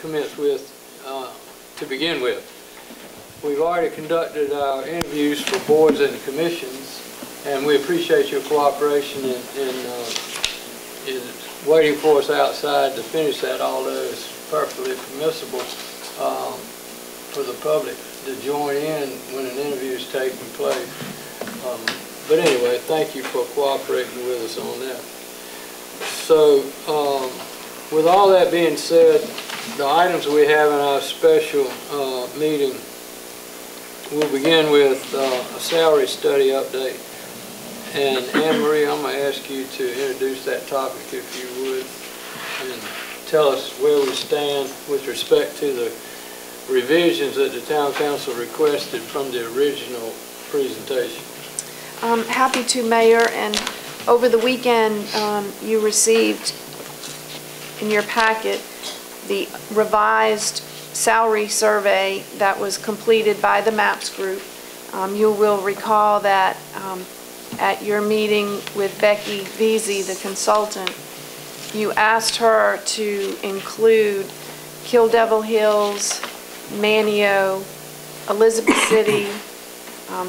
commence with to begin with. We've already conducted our interviews for boards and commissions, and we appreciate your cooperation in waiting for us outside to finish that, although it's perfectly permissible for the public to join in when an interview is taking place. But anyway, thank you for cooperating with us on that. So, with all that being said, the items we have in our special meeting, we'll begin with a salary study update. And Anne-Marie, I'm going to ask you to introduce that topic, if you would, and tell us where we stand with respect to the revisions that the Town Council requested from the original presentation. Happy to, Mayor. And over the weekend, you received in your packet the revised salary survey that was completed by the MAPS group. You will recall that at your meeting with Becky Veazey, the consultant, you asked her to include Kill Devil Hills, Manteo, Elizabeth City,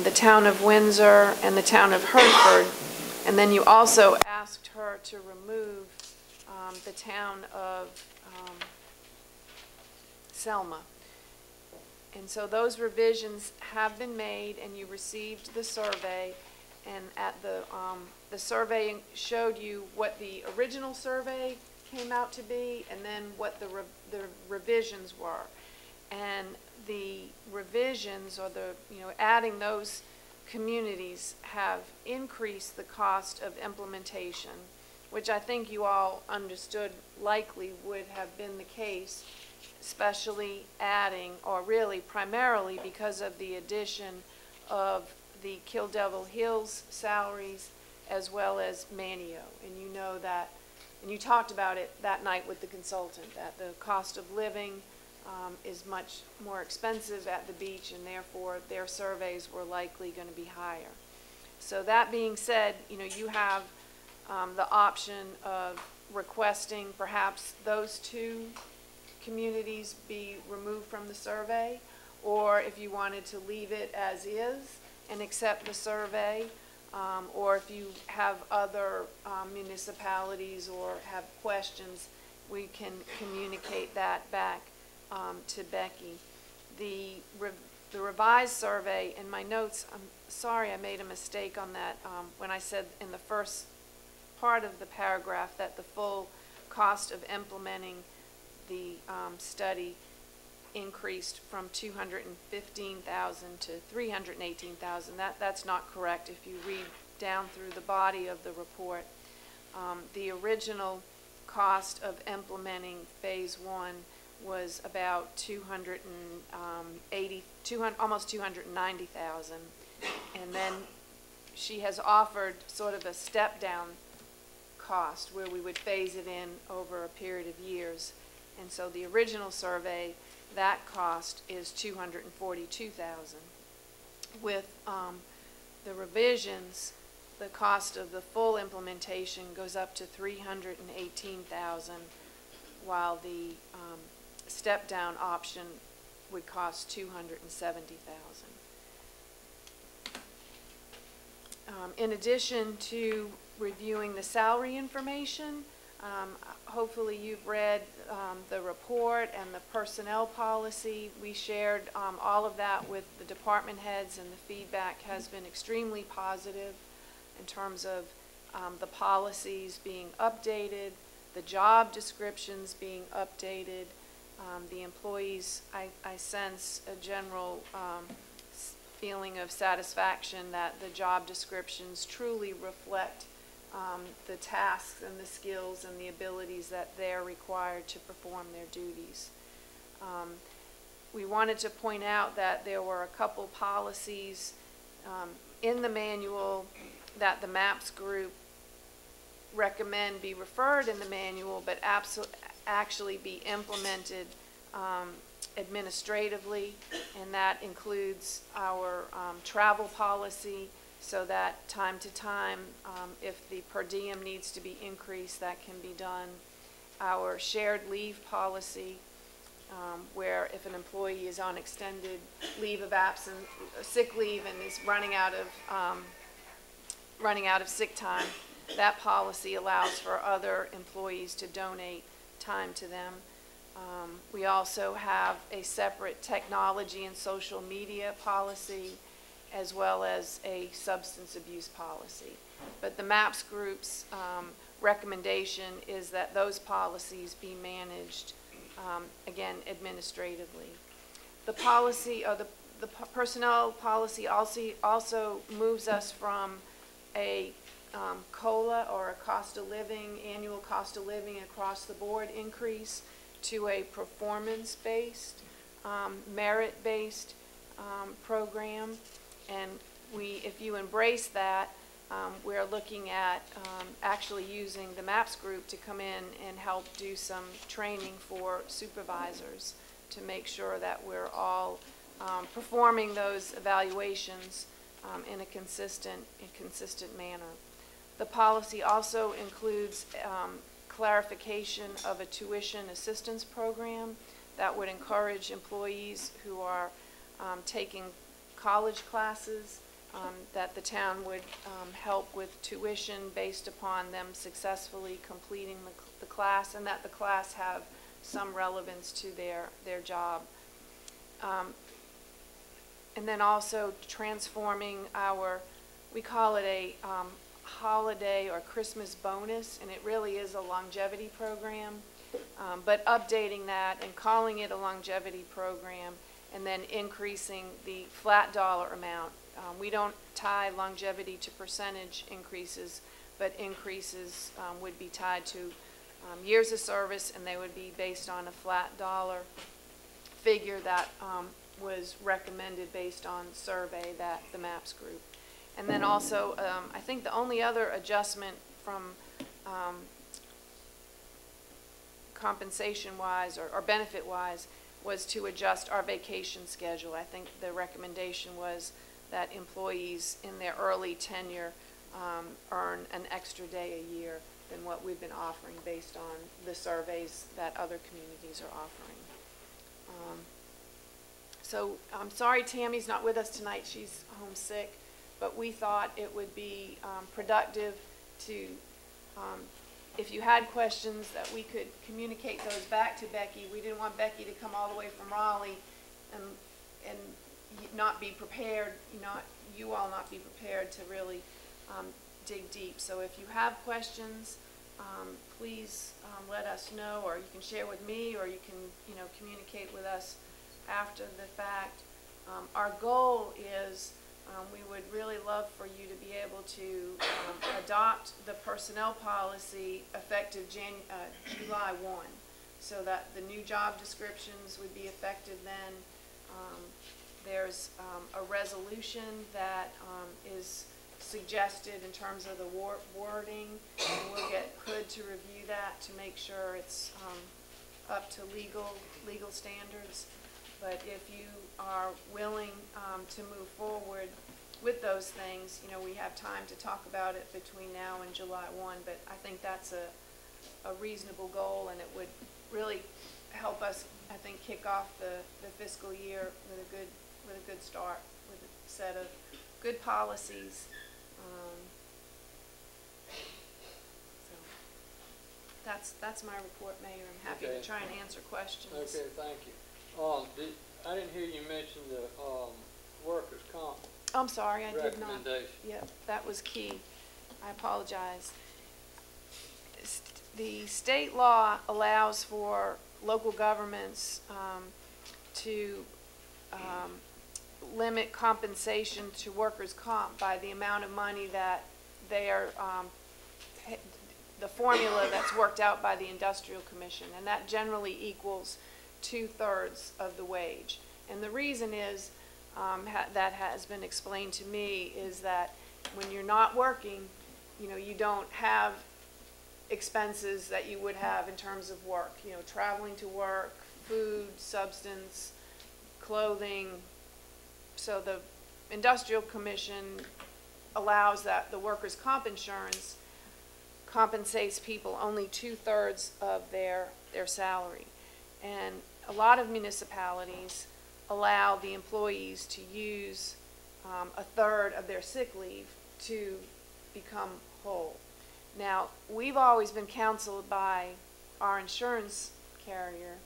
the town of Windsor, and the town of Hertford. And then you also asked her to remove the town of Selma. And so those revisions have been made, and you received the survey. And at the survey showed you what the original survey came out to be, and then what the revisions were. And the revisions, or the adding those communities, have increased the cost of implementation, which I think you all understood likely would have been the case, especially adding, or really primarily because of the addition of the Kill Devil Hills salaries as well as Manteo. And you know that, and you talked about it that night with the consultant, that the cost of living is much more expensive at the beach, and therefore their surveys were likely going to be higher. So that being said, you have the option of requesting perhaps those two communities be removed from the survey, or if you wanted to leave it as is and accept the survey, or if you have other municipalities or have questions, we can communicate that back to Becky. The revised survey, in my notes, I'm sorry I made a mistake on that when I said in the first part of the paragraph that the full cost of implementing the study increased from $215,000 to $318,000. That's not correct. If you read down through the body of the report, the original cost of implementing phase 1 was about almost $290,000, and then she has offered sort of a step down cost where we would phase it in over a period of years. And so the original survey, that cost is $242,000. With the revisions, the cost of the full implementation goes up to $318,000, while the step down option would cost $270,000. In addition to reviewing the salary information, hopefully you've read the report and the personnel policy. We shared all of that with the department heads, and the feedback has been extremely positive in terms of the policies being updated, the job descriptions being updated. The employees, I sense a general feeling of satisfaction that the job descriptions truly reflect the tasks and the skills and the abilities that they're required to perform their duties. We wanted to point out that there were a couple policies in the manual that the MAPS group recommend be referred in the manual, but actually be implemented administratively, and that includes our travel policy, so that time to time, if the per diem needs to be increased, that can be done. Our shared leave policy, where if an employee is on extended leave of absence, sick leave, and is running out of sick time, that policy allows for other employees to donate time to them. We also have a separate technology and social media policy, as well as a substance abuse policy. But the MAPS group's recommendation is that those policies be managed, again, administratively. The policy, or the personnel policy also moves us from a COLA, or a cost of living, annual cost of living across the board increase, to a performance-based, merit-based program. And if you embrace that, we're looking at actually using the MAPS group to come in and help do some training for supervisors to make sure that we're all performing those evaluations in a consistent manner. The policy also includes clarification of a tuition assistance program that would encourage employees who are taking college classes that the town would help with tuition based upon them successfully completing the class, and that the class have some relevance to their job. And then also transforming we call it a holiday or Christmas bonus, and it really is a longevity program, but updating that and calling it a longevity program, and then increasing the flat dollar amount. We don't tie longevity to percentage increases, but increases would be tied to years of service, and they would be based on a flat dollar figure that was recommended based on survey that the MAPS group. And then also, I think the only other adjustment from compensation-wise or benefit-wise was to adjust our vacation schedule. I think the recommendation was that employees in their early tenure earn an extra day a year than what we've been offering based on the surveys that other communities are offering. So I'm sorry Tammy's not with us tonight. She's homesick. But we thought it would be productive to, if you had questions, that we could communicate those back to Becky. We didn't want Becky to come all the way from Raleigh and not be prepared, you all not be prepared to really dig deep. So if you have questions, please let us know, or you can share with me, or you can communicate with us after the fact. Our goal is we would really love for you to be able to adopt the personnel policy effective July 1, so that the new job descriptions would be effective then. There's a resolution that is suggested in terms of the wording, and we'll get Hood to review that to make sure it's up to legal standards. But if you are willing to move forward with those things, we have time to talk about it between now and July 1, but I think that's a reasonable goal, and it would really help us, I think, kick off the fiscal year with a good start, with a set of good policies. So that's my report, Mayor. I'm happy to try and answer questions. Okay, thank you. I didn't hear you mention the workers' comp. I'm sorry, I did not. Recommendation. Yep, that was key. I apologize. The state law allows for local governments to limit compensation to workers' comp by the amount of money that they are, the formula that's worked out by the Industrial Commission, and that generally equals 2/3 of the wage. And the reason is, that has been explained to me, is that when you're not working, you don't have expenses that you would have in terms of work, traveling to work, food, substance, clothing. So the Industrial Commission allows that the workers' comp insurance compensates people only 2/3 of their salary. And a lot of municipalities allow the employees to use a third of their sick leave to become whole. Now, we've always been counseled by our insurance carrier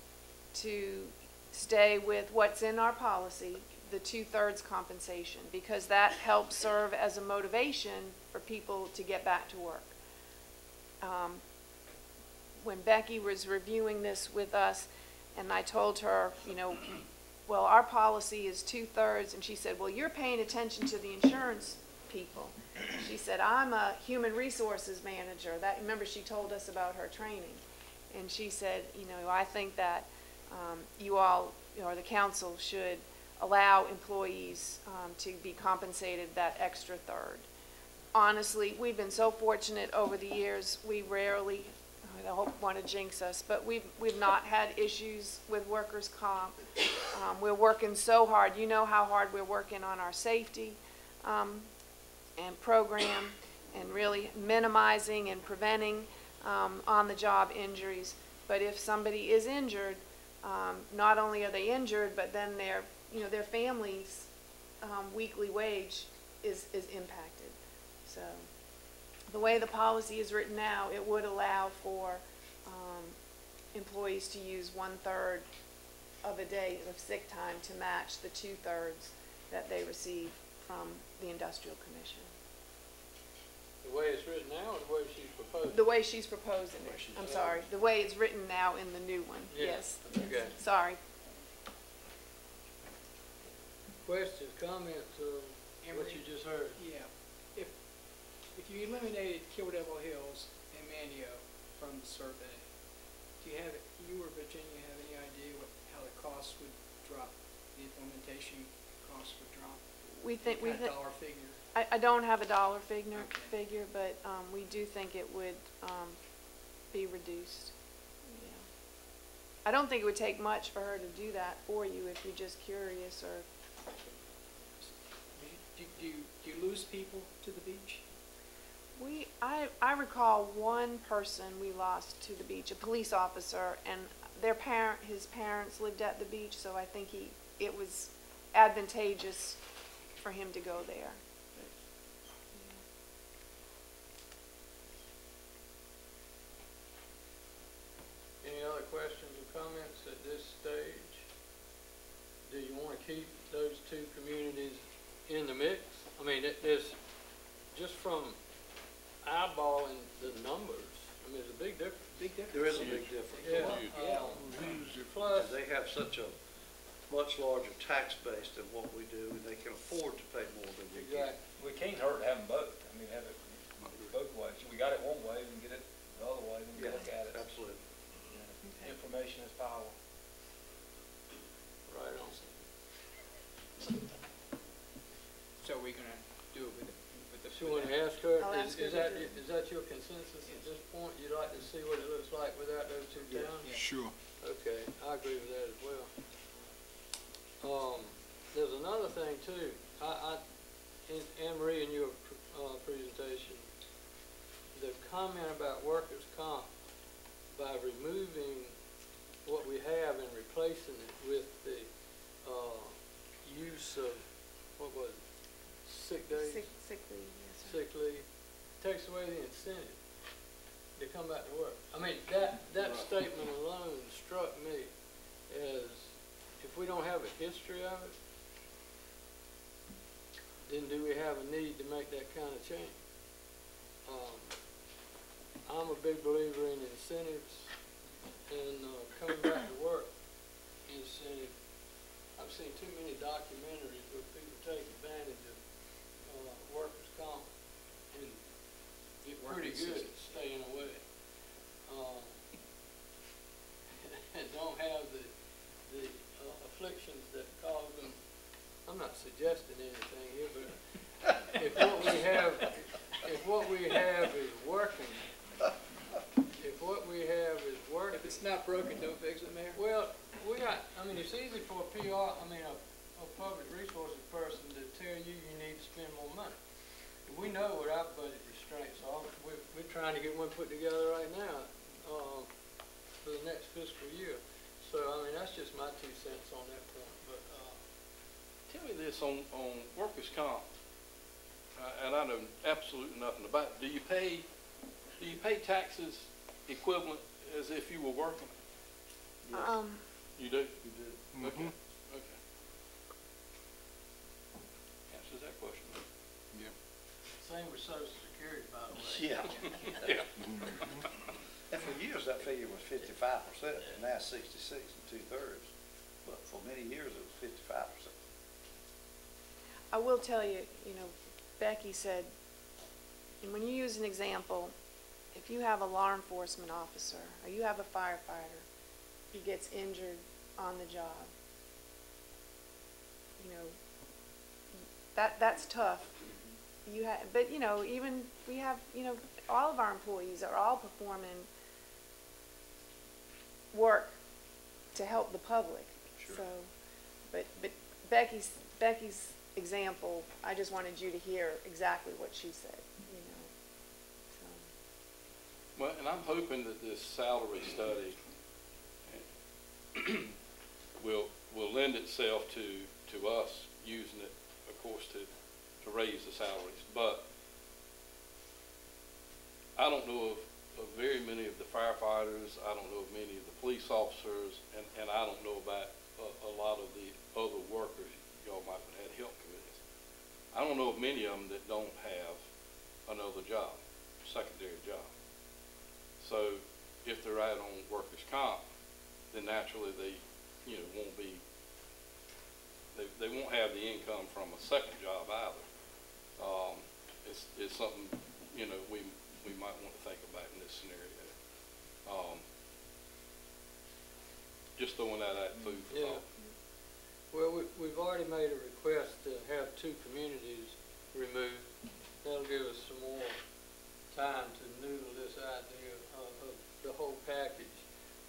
to stay with what's in our policy, the 2/3 compensation, because that helps serve as a motivation for people to get back to work. When Becky was reviewing this with us, and I told her, you know, well, our policy is 2/3, and she said, well, you're paying attention to the insurance people. She said, I'm a human resources manager. Remember, she told us about her training. And she said, you know, I think that you all, or the council, should allow employees to be compensated that extra third. Honestly, we've been so fortunate over the years. We rarely, I don't want to jinx us, but we've not had issues with workers' comp. We're working so hard. You know how hard we're working on our safety and program, and really minimizing and preventing on-the-job injuries. But if somebody is injured, not only are they injured, but then their family's weekly wage is impacted. So the way the policy is written now, it would allow for employees to use 1/3 of a day of sick time to match the 2/3 that they receive from the Industrial Commission. The way it's written now, or the way she's proposing? The way she's proposing it. I'm sorry. The way it's written now in the new one. Yeah. Yes. Okay. Sorry. Questions, comments of what you just heard? Yeah. If you eliminated Kill Devil Hills and Manio from the survey, do you or Virginia have any idea how the costs would drop, the implementation costs would drop? We think dollar figure. I don't have a dollar figure, Okay. but we do think it would be reduced. Yeah. I don't think it would take much for her to do that for you if you're just curious. Or Do you lose people to the beach? I recall one person we lost to the beach, a police officer, and his parents lived at the beach, so I think it was advantageous for him to go there. Any other questions or comments at this stage? Do you want to keep those two communities in the mix? I mean, there's, just from eyeballing the numbers, I mean, there's a big difference. Big difference. There is a big difference. Yeah. Plus, They have such a much larger tax base than what we do, and they can afford to pay more than we can. exactly. We can't hurt having both. I mean, have it both ways. We got it one way, we can get it the other way, we can look at it. Absolutely. Information is power. Right on. So we're gonna do it with the. You want to ask her, I'll ask her is to do it. that your consensus at this point? You'd like to see what it looks like without those two Yes. towns? Sure. Okay, I agree with that as well. There's another thing too. In Anne-Marie, in your presentation, the comment about workers' comp, by removing what we have and replacing it with the use of, what was it, sick days? Sick leave, yes, sir. Sick leave, takes away the incentive to come back to work. I mean, that statement alone struck me as, if we don't have a history of it, then do we have a need to make that kind of change? I'm a big believer in incentives and coming back to work incentive. I've seen too many documentaries where people take advantage of workers' comp and get pretty good at staying away. And don't have the afflictions that cause them. I'm not suggesting anything here, but if what we have is working, If it's not broken, don't fix it, Mayor. well, I mean, it's easy for a public resources person to tell you need to spend more money. We know what our budget restraints are. We're trying to get one put together right now, for the next fiscal year. So, I mean, that's just my 2 cents on that point, but, Tell me this on workers' comp, and I know absolutely nothing about it. Do you pay taxes equivalent as if you were working? You do? You did. Okay, okay. Answers that question. same with Social Security, by the way. Yeah. Yeah. And for years, that figure was 55%, and now it's 66 2/3. But for many years, it was 55%. I will tell you, Becky said, and when you use an example, if you have a law enforcement officer or you have a firefighter, he gets injured on the job, that's tough. But even we have, all of our employees are all performing work to help the public. Sure. So, but Becky's example, I just wanted you to hear exactly what she said, so. Well, and I'm hoping that this salary study will lend itself to us using it, of course, to raise the salaries. But I don't know of very many of the firefighters, I don't know of many of the police officers, and I don't know about a lot of the other workers y'all might have had health committees. I don't know of many of them that don't have another job, secondary job. So if they're out on workers' comp, then naturally they, won't be, they won't have the income from a second job either. It's something, we might want to think about in this scenario. Just throwing that out food for thought. Well, we've already made a request to have 2 communities removed. That'll give us some more time to noodle this idea of the whole package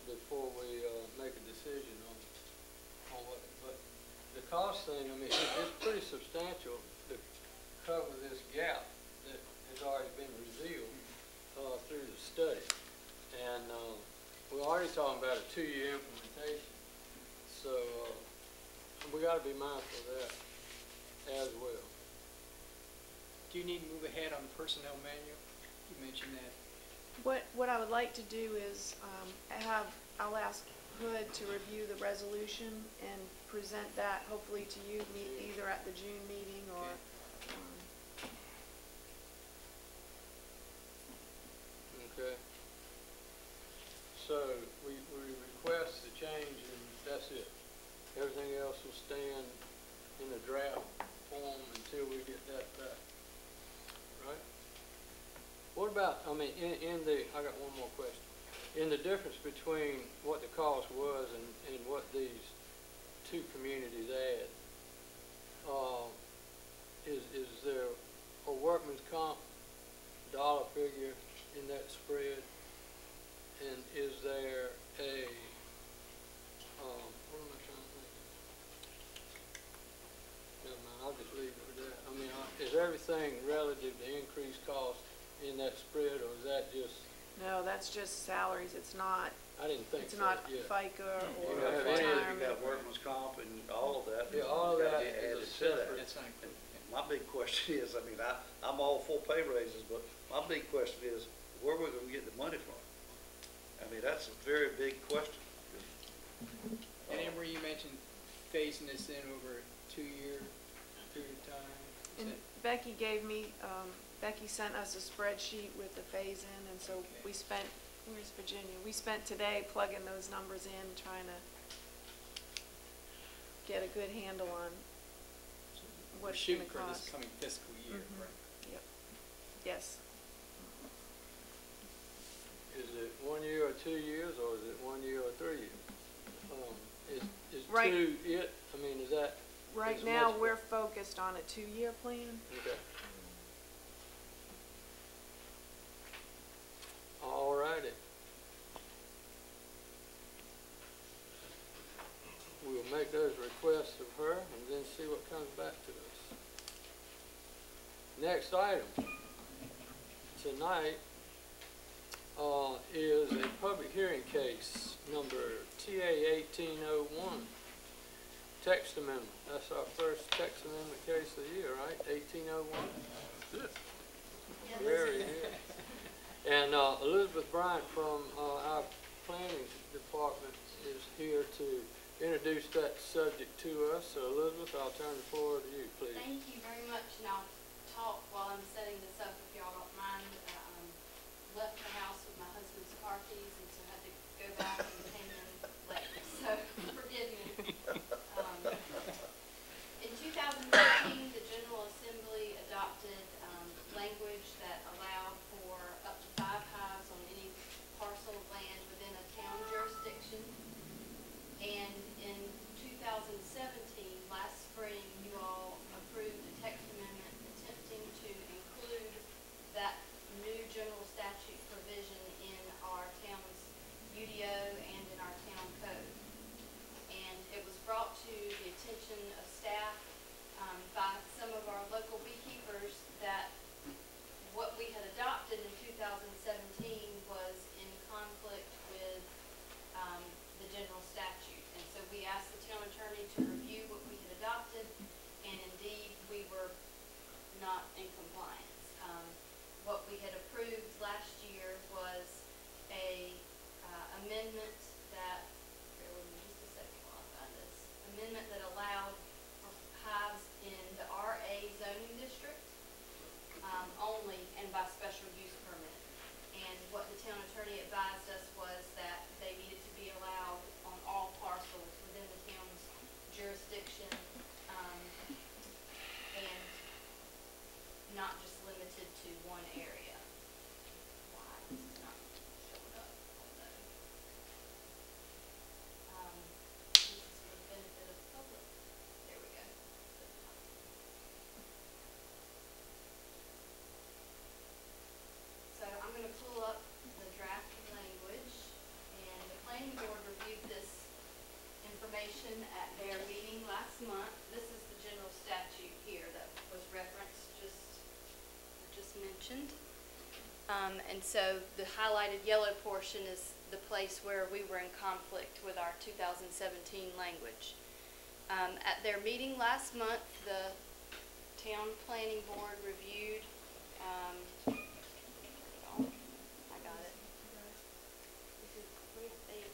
before we make a decision on what. But the cost thing, I mean, it's pretty substantial to cover this gap that has already been revealed through the study. And we're already talking about a 2-year implementation. So we got to be mindful of that as well. Do you need to move ahead on the personnel manual? You mentioned that. What I would like to do is I'll ask Hood to review the resolution and present that hopefully to you either at the June meeting or. Okay. So we request the change and that's it. Everything else will stand in the draft form until we get that back. Right? What about, I mean, I got one more question. In the difference between what the cost was and what these 2 communities add, is there a workman's comp dollar figure in that spread? And is there a, what am I trying to think? Never mind, I'll just leave it with that. I mean, is everything relative to increased cost in that spread, or is that just? No, that's just salaries. It's not. I didn't think It's so, not yeah. FICA or You got retirement. you got workman's comp and all of that. Yeah, all of Gotta that be is a added to that. separate. That's not included. My big question is, I mean, I'm all for pay raises, but my big question is, where are we going to get the money from? I mean, that's a very big question. And Emery, you mentioned phasing this in over a 2-year period of time. Is And that- Becky gave me, Becky sent us a spreadsheet with the phase-in, and so we spent, where's Virginia? We spent today plugging those numbers in, trying to get a good handle on We're what it's going shooting to for cost. this coming fiscal year, Mhm. right? Yep. Yes. Is it 1 year or 2 years, or is it 1 year or 3 years? Is Right. 2 it? I mean, is that? Right is now, much- we're focused on a 2-year plan. Okay. All righty. We'll make those requests of her and then see what comes back to us. Next item. Tonight, is a public hearing case number TA 1801. Text amendment. That's our first text amendment case of the year, right? 1801. Good. Very good. And Elizabeth Bryant from our planning department is here to introduce that subject to us. So Elizabeth, I'll turn the floor to you, please. Thank you very much, and I'll talk while I'm setting this up if y'all don't mind. Left the house with my husband's car keys, and so had to go back and came in late, so forgive me. In 2013, the General Assembly adopted language that allowed for up to 5 hives on any parcel of land within a town jurisdiction. And in 2017, last spring, you all approved a text amendment attempting to include that new general statute provision in our town's UDO and in our town code. And it was brought to the attention of staff by some of our local beekeepers that what we had adopted in 2017 was in conflict with the general statute. And so we asked the town attorney to review what we had adopted, and indeed we were not in compliance. What we had approved last year was a amendment that, bear with me just a second while I find this, amendment that allowed hives in the RA zoning district only and by special use permit. And what the town attorney advised us was that they needed to be allowed on all parcels within the town's jurisdiction and not just limited to one area. Why is it not showing up? This is for the benefit of the public. There we go. So I'm going to pull up the draft language, and the planning board reviewed this information at their meeting last month. This is the general statute here that was referenced just mentioned. And so the highlighted yellow portion is the place where we were in conflict with our 2017 language. At their meeting last month, the town planning board reviewed I got it. This is pretty big.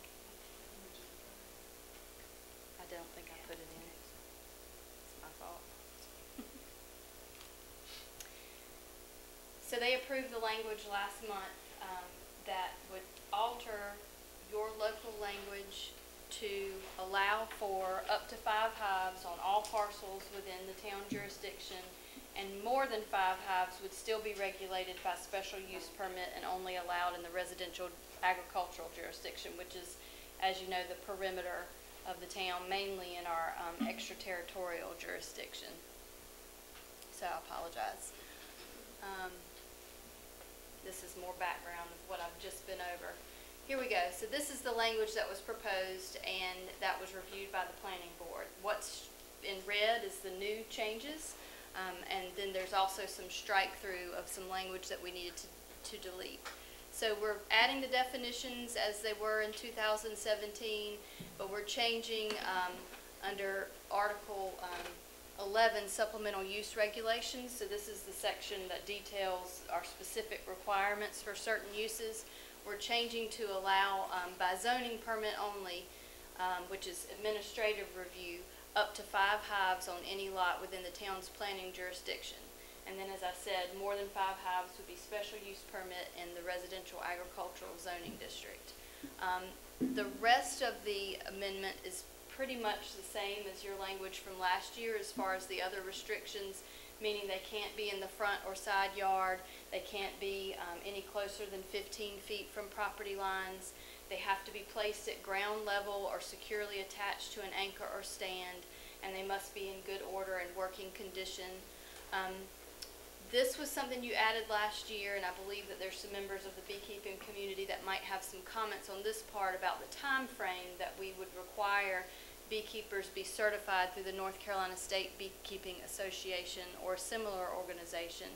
I don't think I put it in. It's my fault. So they approved the language last month that would alter your local language to allow for up to 5 hives on all parcels within the town jurisdiction, and more than 5 hives would still be regulated by special use permit and only allowed in the residential agricultural jurisdiction, which is, as you know, the perimeter of the town, mainly in our extraterritorial jurisdiction. So I apologize. This is more background of what I've just been over. Here we go. So this is the language that was proposed and that was reviewed by the planning board. What's in red is the new changes, and then there's also some strike through of some language that we needed to delete. So we're adding the definitions as they were in 2017, but we're changing under Article 11 supplemental use regulations. So this is the section that details our specific requirements for certain uses. We're changing to allow by zoning permit only, which is administrative review, up to 5 hives on any lot within the town's planning jurisdiction. And then, as I said, more than 5 hives would be special use permit in the residential agricultural zoning district. The rest of the amendment is pretty much the same as your language from last year as far as the other restrictions, meaning they can't be in the front or side yard, they can't be any closer than 15 feet from property lines, they have to be placed at ground level or securely attached to an anchor or stand, and they must be in good order and working condition. This was something you added last year, and I believe that there's some members of the beekeeping community that might have some comments on this part about the time frame that we would require beekeepers be certified through the North Carolina State Beekeeping Association or a similar organization.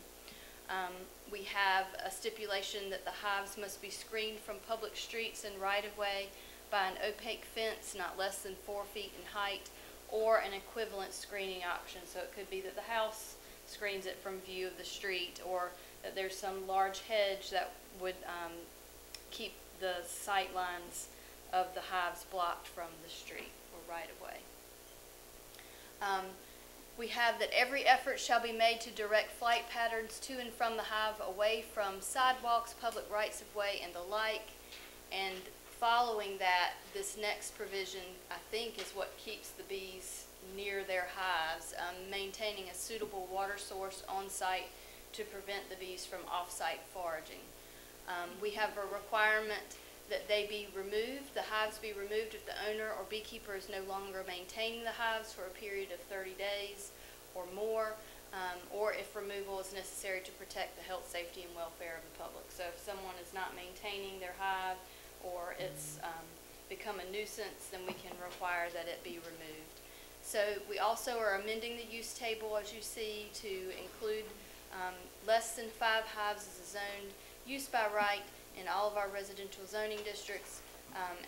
We have a stipulation that the hives must be screened from public streets and right-of-way by an opaque fence not less than 4 feet in height, or an equivalent screening option. So it could be that the house screens it from view of the street, or that there's some large hedge that would keep the sight lines of the hives blocked from the street or right-of-way. We have that every effort shall be made to direct flight patterns to and from the hive away from sidewalks, public rights-of-way, and the like. And following that, this next provision, I think, is what keeps the bees near their hives, maintaining a suitable water source on site to prevent the bees from off-site foraging. We have a requirement that they be removed, the hives be removed if the owner or beekeeper is no longer maintaining the hives for a period of 30 days or more, or if removal is necessary to protect the health, safety, and welfare of the public. So if someone is not maintaining their hive, or it's become a nuisance, then we can require that it be removed. So we also are amending the use table, as you see, to include less than 5 hives as a zoned use by right in all of our residential zoning districts,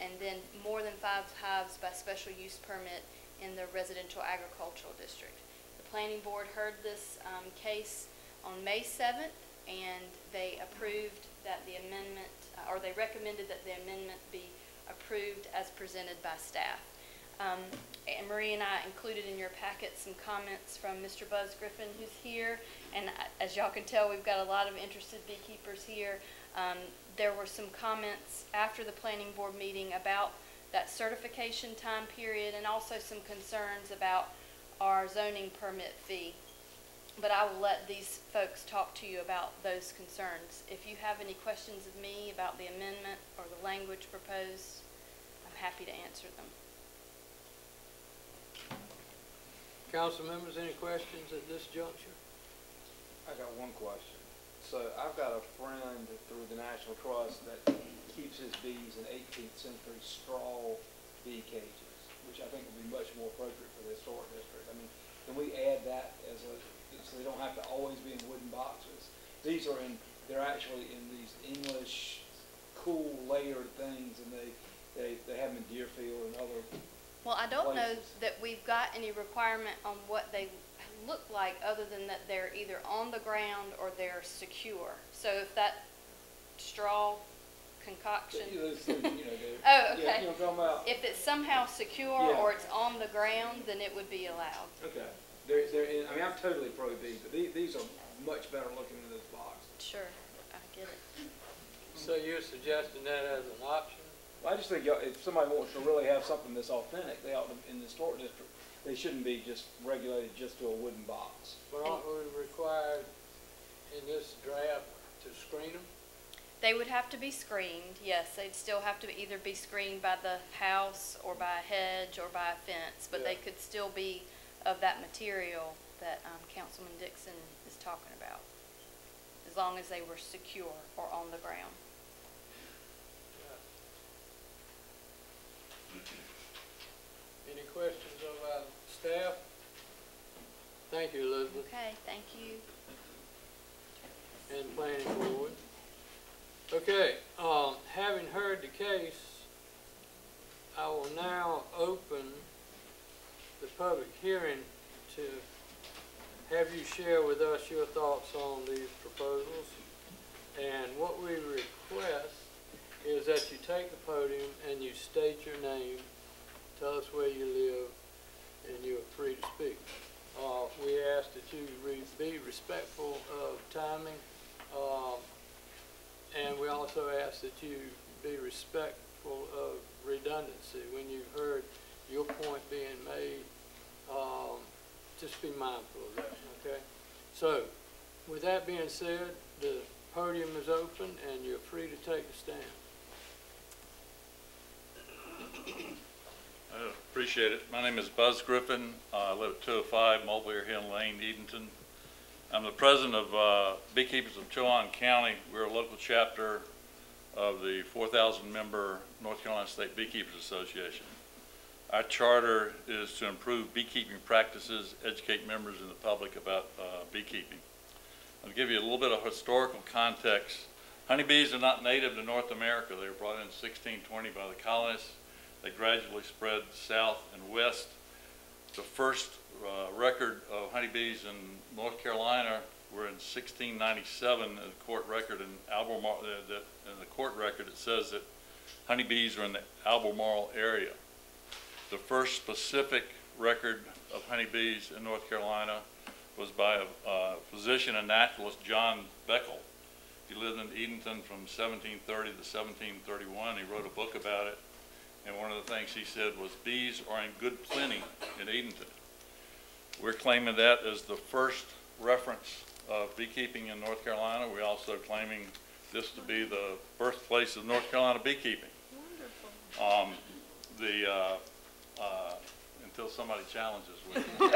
and then more than 5 hives by special use permit in the residential agricultural district. The planning board heard this case on May 7th, and they approved that the amendment, or they recommended that the amendment be approved as presented by staff. Anne Marie and I included in your packet some comments from Mr. Buzz Griffin, who's here, and as y'all can tell, we've got a lot of interested beekeepers here. There were some comments after the planning board meeting about that certification time period, and also some concerns about our zoning permit fee. But I will let these folks talk to you about those concerns. If you have any questions of me about the amendment or the language proposed, I'm happy to answer them. Council members, any questions at this juncture? I got one question. So I've got a friend through the National Trust that keeps his bees in 18th century straw bee cages, which I think would be much more appropriate for the historic district. I mean, can we add that as a, so they don't have to always be in wooden boxes? These are in, they're actually in these English cool layered things, and they have them in Deerfield and other Well, I don't know places. that we've got any requirement on what they look like, other than that they're either on the ground or they're secure. So if that straw concoction, Those things, you know, oh, okay. Yeah, you know what I'm talking about? If it's somehow secure Yeah. or it's on the ground, then it would be allowed. Okay. They're in, I mean, I'm totally pro bee, but these are much better looking than those boxes. Sure, I get it. So you're suggesting that as an option? Well, I just think if somebody wants to really have something that's authentic, they ought to, in the historic district, they shouldn't be just regulated just to a wooden box. But aren't we required in this draft to screen them? They would have to be screened, yes. They'd still have to either be screened by the house or by a hedge or by a fence, but they could still be of that material that Councilman Dixon is talking about, as long as they were secure or on the ground. Any questions of our staff? Thank you, Elizabeth, Okay, thank you. and planning board. Okay, having heard the case, I will now open the public hearing to have you share with us your thoughts on these proposals. And what we request is that you take the podium and you state your name, tell us where you live, and you're free to speak. We ask that you be respectful of timing, and we also ask that you be respectful of redundancy. When you've heard your point being made, just be mindful of that, okay? So, with that being said, the podium is open and you're free to take a stand. Appreciate it. My name is Buzz Griffin. I live at 205 Mulberry Hill Lane, Edenton. I'm the president of Beekeepers of Chowan County. We're a local chapter of the 4,000 member North Carolina State Beekeepers Association. Our charter is to improve beekeeping practices, educate members and the public about beekeeping. I'll give you a little bit of historical context. Honeybees are not native to North America. They were brought in 1620 by the colonists. They gradually spread south and west. The first record of honeybees in North Carolina were in 1697 in the court record in Albemarle. In the court record it says that honeybees are in the Albemarle area. The first specific record of honeybees in North Carolina was by a physician and naturalist, John Beckel. He lived in Edenton from 1730 to 1731. He wrote a book about it, and one of the things he said was, bees are in good plenty in Edenton. We're claiming that as the first reference of beekeeping in North Carolina. We're also claiming this to be the birthplace of North Carolina beekeeping. Wonderful. Until somebody challenges with me. But,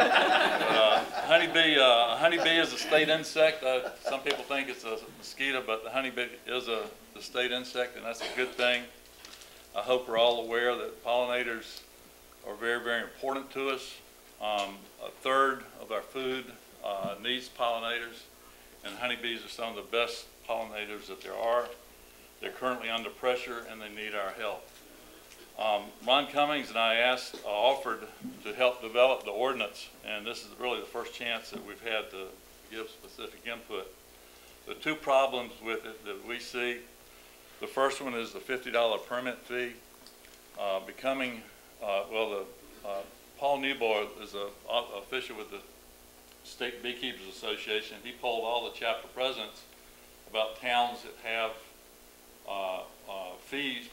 honeybee is a state insect. Some people think it's a mosquito, but the honeybee is the state insect, and that's a good thing. I hope we're all aware that pollinators are very, very important to us. A third of our food needs pollinators, and honeybees are some of the best pollinators that there are. They're currently under pressure, and they need our help. Ron Cummings and I offered to help develop the ordinance, and this is really the first chance that we've had to give specific input. The two problems with it that we see, the first one is the $50 permit fee. Paul Newboy is an official with the State Beekeepers Association. He polled all the chapter presidents about towns that have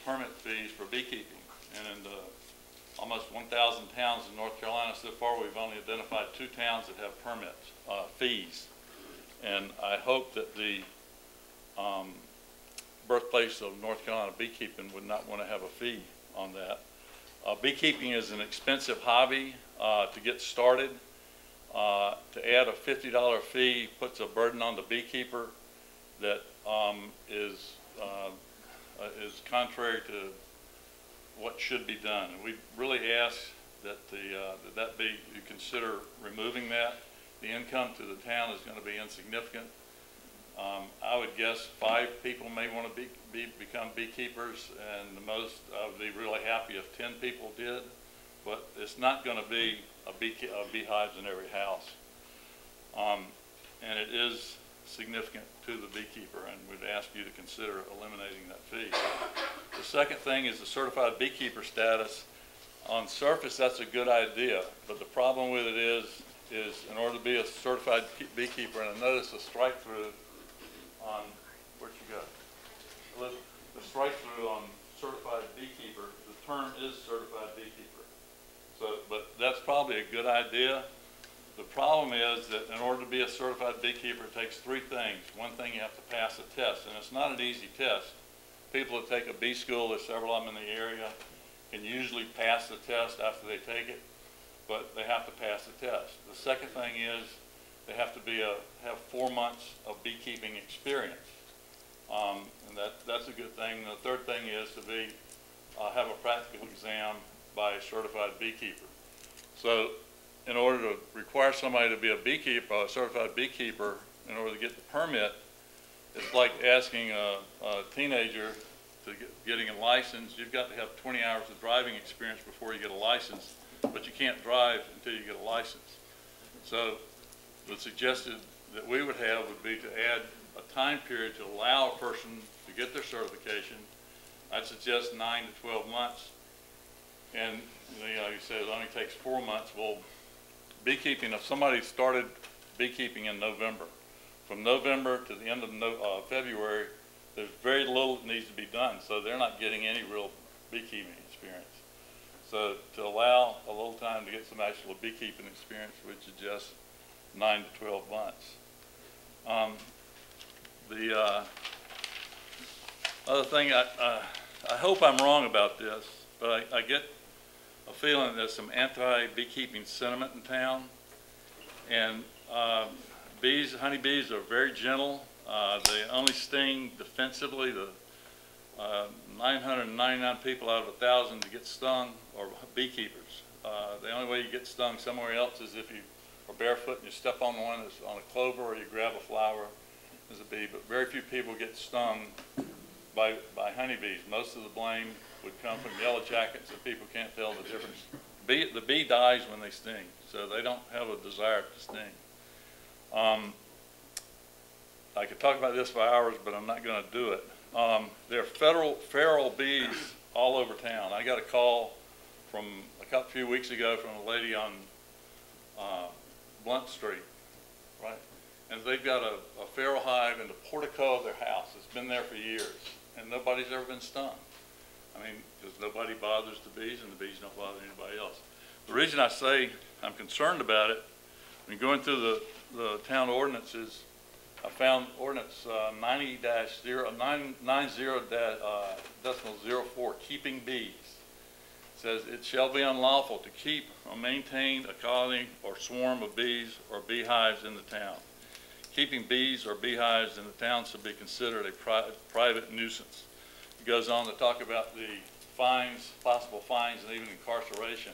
permit fees for beekeeping. And in the almost 1,000 towns in North Carolina so far, we've only identified 2 towns that have permits, fees. And I hope that the birthplace of North Carolina beekeeping would not want to have a fee on that. Beekeeping is an expensive hobby to get started. To add a $50 fee puts a burden on the beekeeper that is contrary to what should be done. And we really ask that you consider removing that. The income to the town is going to be insignificant. I would guess 5 people may want to become beekeepers, and the most I would be really happy if 10 people did. But it's not going to be beehives in every house, and it is significant to the beekeeper, and we'd ask you to consider eliminating that fee. The second thing is the certified beekeeper status. On surface, that's a good idea, but the problem with it is in order to be a certified beekeeper, and I noticed a strike-through on, where'd you go? The strike-through on certified beekeeper, the term is certified beekeeper. So, but that's probably a good idea. The problem is that in order to be a certified beekeeper, it takes 3 things. One thing, you have to pass a test, and it's not an easy test. People that take a bee school, there's several of them in the area, can usually pass the test after they take it, but they have to pass the test. The second thing is they have to have 4 months of beekeeping experience, and that's a good thing. And the third thing is to have a practical exam by a certified beekeeper. So in order to require somebody to be a beekeeper, a certified beekeeper, in order to get the permit, it's like asking a teenager to getting a license. You've got to have 20 hours of driving experience before you get a license, but you can't drive until you get a license. So the suggested that we would have would be to add a time period to allow a person to get their certification. I'd suggest 9 to 12 months. And you said it only takes 4 months. Well, beekeeping, if somebody started beekeeping in November, from November to the end of February, there's very little that needs to be done, so they're not getting any real beekeeping experience. So to allow a little time to get some actual beekeeping experience, we'd suggest 9 to 12 months. The other thing, I hope I'm wrong about this, but I get a feeling there's some anti-beekeeping sentiment in town, and honeybees are very gentle. They only sting defensively. The 999 people out of 1,000 to get stung are beekeepers. The only way you get stung somewhere else is if you are barefoot and you step on one that's on a clover, or you grab a flower as a bee, but very few people get stung by honeybees. Most of the blame would come from yellow jackets, and people can't tell the difference. The bee dies when they sting, so they don't have a desire to sting. I could talk about this for hours, but I'm not going to do it. There are feral bees all over town. I got a call from a few weeks ago from a lady on Blunt Street, right? And they've got a feral hive in the portico of their house. It's been there for years, and nobody's ever been stung. I mean, because nobody bothers the bees, and the bees don't bother anybody else. The reason I say I'm concerned about it, when going through the town ordinances, I found ordinance 90-04, keeping bees. It says it shall be unlawful to keep or maintain a colony or swarm of bees or beehives in the town. Keeping bees or beehives in the town should be considered a private nuisance. It goes on to talk about the fines, possible fines, and even incarceration.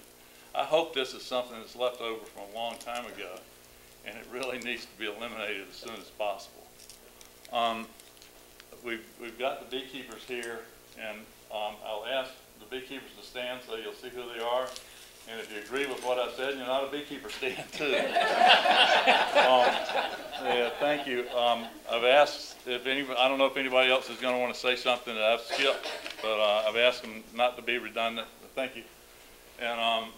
I hope this is something that's left over from a long time ago, and it really needs to be eliminated as soon as possible. We've got the beekeepers here, and I'll ask the beekeepers to stand so you'll see who they are. And if you agree with what I said, you're not a beekeeper, stand too. Yeah, thank you. I've asked if anybody, I don't know if anybody else is going to want to say something that I've skipped, but I've asked them not to be redundant. Thank you. And